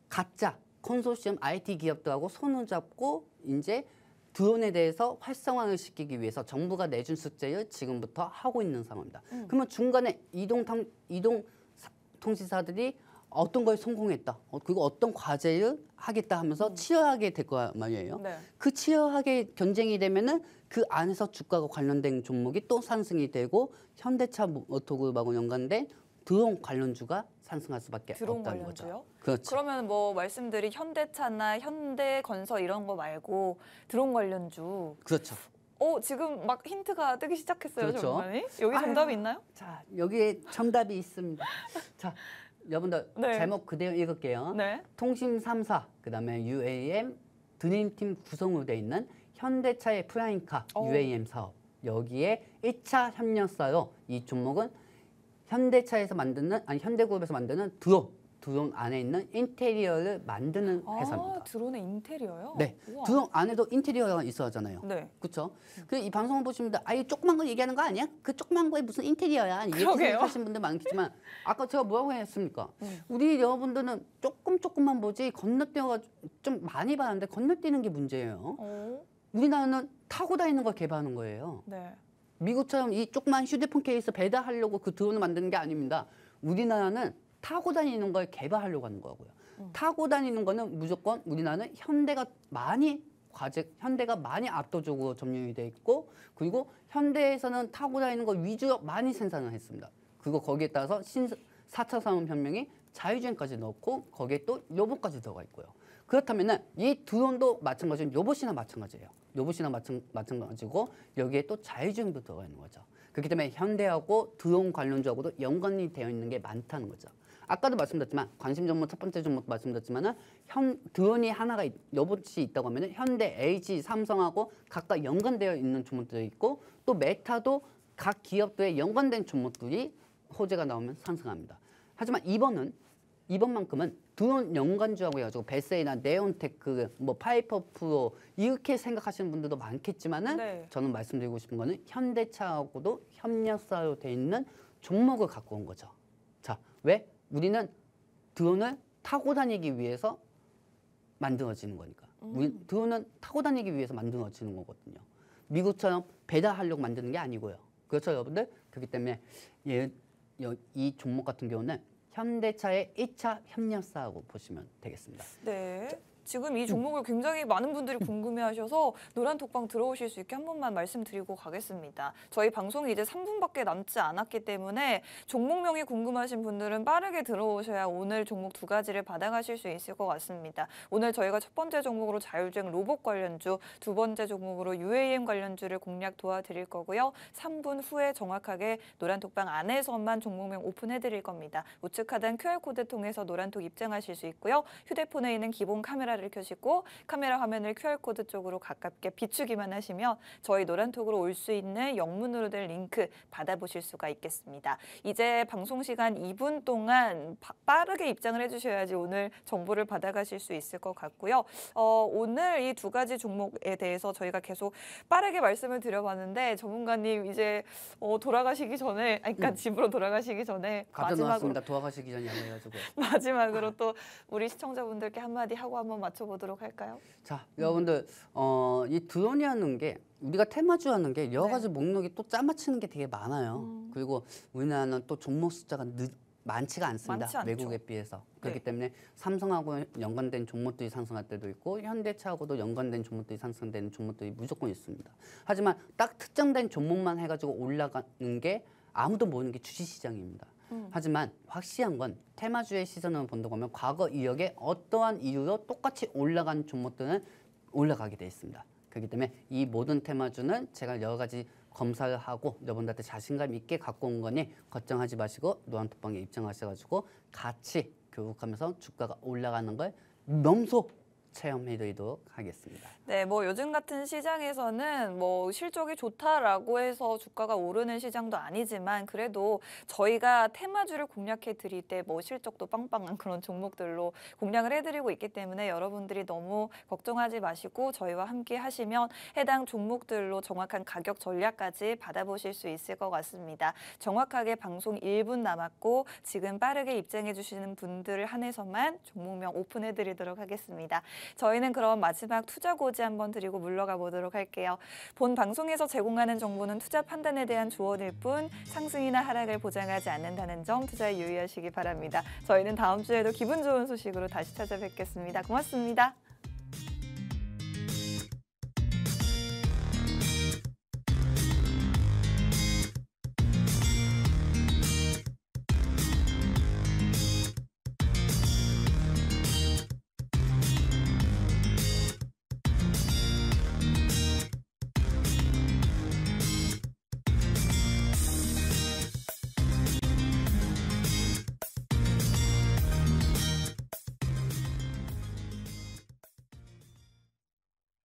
가짜 컨소시엄 IT 기업들하고 손을 잡고 이제 드론에 대해서 활성화를 시키기 위해서 정부가 내준 숙제를 지금부터 하고 있는 상황입니다. 그러면 중간에 이동 통신사들이 어떤 걸 성공했다. 그리고 어떤 과제를 하겠다 하면서 치열하게 될 거란 말이에요. 네. 그 치열하게 경쟁이 되면은 그 안에서 주가가 관련된 종목이 또 상승이 되고 현대차 모터그룹하고 연관된 드론 관련주가 상승할 수밖에 드론 없다는 관련주요? 거죠. 그렇죠. 그러면 뭐 말씀드린 현대차나 현대건설 이런 거 말고 드론 관련주. 그렇죠. 지금 막 힌트가 뜨기 시작했어요, 그렇죠. 정말이? 여기 정답이 있나요? 자, 여기에 정답이 있습니다. 자, 여러분들 네. 제목 그대로 읽을게요. 네. 통신 3사, 그다음에 UAM 드림팀 구성으로 돼 있는 현대차의 프라임카 UAM 사업. 여기에 1차 협력사로 이 종목은 현대차에서 만드는 현대그룹에서 만드는 드론 안에 있는 인테리어를 만드는 회사입니다. 드론의 인테리어요? 네, 우와. 드론 안에도 인테리어가 있어야 하잖아요. 네. 그렇죠? 이 방송을 보시면 이 조그만 거 얘기하는 거 아니야? 그 조그만 거에 무슨 인테리어야? 이렇게 그러게요. 생각하시는 분들 많겠지만 아까 제가 뭐라고 했습니까? 우리 여러분들은 조금만 보지 건너뛰어가 좀 많이 봤는데 건너뛰는 게 문제예요. 우리나라는 타고 다니는 걸 개발하는 거예요. 네. 미국처럼 이 조그만 휴대폰 케이스 배달하려고 그 드론을 만드는 게 아닙니다. 우리나라는 타고 다니는 걸 개발하려고 하는 거고요. 타고 다니는 거는 무조건 우리나라는 현대가 많이 압도적으로 점유이 돼 있고 그리고 현대에서는 타고 다니는 거 위주로 많이 생산을 했습니다. 그리고 거기에 따라서 4차 산업혁명이 자율주행까지 넣고 거기에 또 로봇까지 들어가 있고요. 그렇다면은 이 드론도 마찬가지로 로봇이나 마찬가지예요. 로봇이나 마찬가지고 여기에 또 자율주행도 들어가 있는 거죠. 그렇기 때문에 현대하고 드론 관련주하고도 연관이 되어 있는 게 많다는 거죠. 아까도 말씀드렸지만 관심 종목 첫 번째 종목 말씀드렸지만은 드론이 하나가 로봇이 있다고 하면은 현대, LG, 삼성하고 각각 연관되어 있는 종목들이 있고 또 메타도 각 기업들에 연관된 종목들이 호재가 나오면 상승합니다. 하지만 이번만큼은 드론 연관주하고 해가지고 베세이나 네온테크, 파이퍼 프로 이렇게 생각하시는 분들도 많겠지만은 네. 저는 말씀드리고 싶은 거는 현대차하고도 협력사로 돼 있는 종목을 갖고 온 거죠. 자, 왜? 우리는 드론을 타고 다니기 위해서 만들어지는 거니까. 드론은 타고 다니기 위해서 만들어지는 거거든요. 미국처럼 배달하려고 만드는 게 아니고요. 그렇죠, 여러분들? 그렇기 때문에 이 종목 같은 경우는 현대차의 1차 협력사라고 보시면 되겠습니다. 네. 지금 이 종목을 굉장히 많은 분들이 궁금해하셔서 노란 톡방 들어오실 수 있게 한 번만 말씀드리고 가겠습니다. 저희 방송이 이제 3분밖에 남지 않았기 때문에 종목명이 궁금하신 분들은 빠르게 들어오셔야 오늘 종목 2가지를 받아가실 수 있을 것 같습니다. 오늘 저희가 첫 번째 종목으로 자율주행 로봇 관련주, 두 번째 종목으로 UAM 관련주를 공략 도와드릴 거고요. 3분 후에 정확하게 노란 톡방 안에서만 종목명 오픈해드릴 겁니다. 우측 하단 QR코드 통해서 노란 톡 입장하실 수 있고요. 휴대폰에 있는 기본 카메라를 켜시고 카메라 화면을 QR코드 쪽으로 가깝게 비추기만 하시면 저희 노란톡으로 올 수 있는 영문으로 된 링크 받아보실 수가 있겠습니다. 이제 방송 시간 2분 동안 빠르게 입장을 해주셔야지 오늘 정보를 받아가실 수 있을 것 같고요. 오늘 이 2가지 종목에 대해서 저희가 계속 빠르게 말씀을 드려봤는데 전문가님 이제 돌아가시기 전에 그러니까 집으로 돌아가시기 전에 가져놓았습니다. 돌아가시기 전이 아니라가지고. 마지막으로 또 우리 시청자분들께 한마디 하고 한번 맞춰보도록 할까요? 자, 여러분들 이 드론이라는 게 우리가 테마주라는 게 여러 가지 목록이 또 짜맞추는 게 되게 많아요. 그리고 우리나라는 또 종목 숫자가 많지가 않습니다. 많지 않죠. 외국에 비해서. 그렇기 때문에 삼성하고 연관된 종목들이 상승할 때도 있고 현대차하고도 연관된 종목들이 상승되는 종목들이 무조건 있습니다. 하지만 딱 특정된 종목만 해가지고 올라가는 게 아무도 모르는 게 주식시장입니다. 하지만 확실한 건 테마주의 시선으로 본다고 하면 과거 이력에 어떠한 이유로 똑같이 올라간 종목들은 올라가게 돼 있습니다. 그렇기 때문에 이 모든 테마주는 제가 여러 가지 검사를 하고 여러분들한테 자신감 있게 갖고 온 거니 걱정하지 마시고 노란톡방에 입장하셔가지고 같이 교육하면서 주가가 올라가는 걸 명소 체험해드리도록 하겠습니다. 네, 뭐 요즘 같은 시장에서는 뭐 실적이 좋다라고 해서 주가가 오르는 시장도 아니지만 그래도 저희가 테마주를 공략해 드릴 때 뭐 실적도 빵빵한 그런 종목들로 공략을 해드리고 있기 때문에 여러분들이 너무 걱정하지 마시고 저희와 함께 하시면 해당 종목들로 정확한 가격 전략까지 받아보실 수 있을 것 같습니다. 정확하게 방송 1분 남았고 지금 빠르게 입장해 주시는 분들을 한해서만 종목명 오픈해 드리도록 하겠습니다. 저희는 그럼 마지막 투자 고지 한번 드리고 물러가 보도록 할게요. 본 방송에서 제공하는 정보는 투자 판단에 대한 조언일 뿐 상승이나 하락을 보장하지 않는다는 점 투자에 유의하시기 바랍니다. 저희는 다음 주에도 기분 좋은 소식으로 다시 찾아뵙겠습니다. 고맙습니다.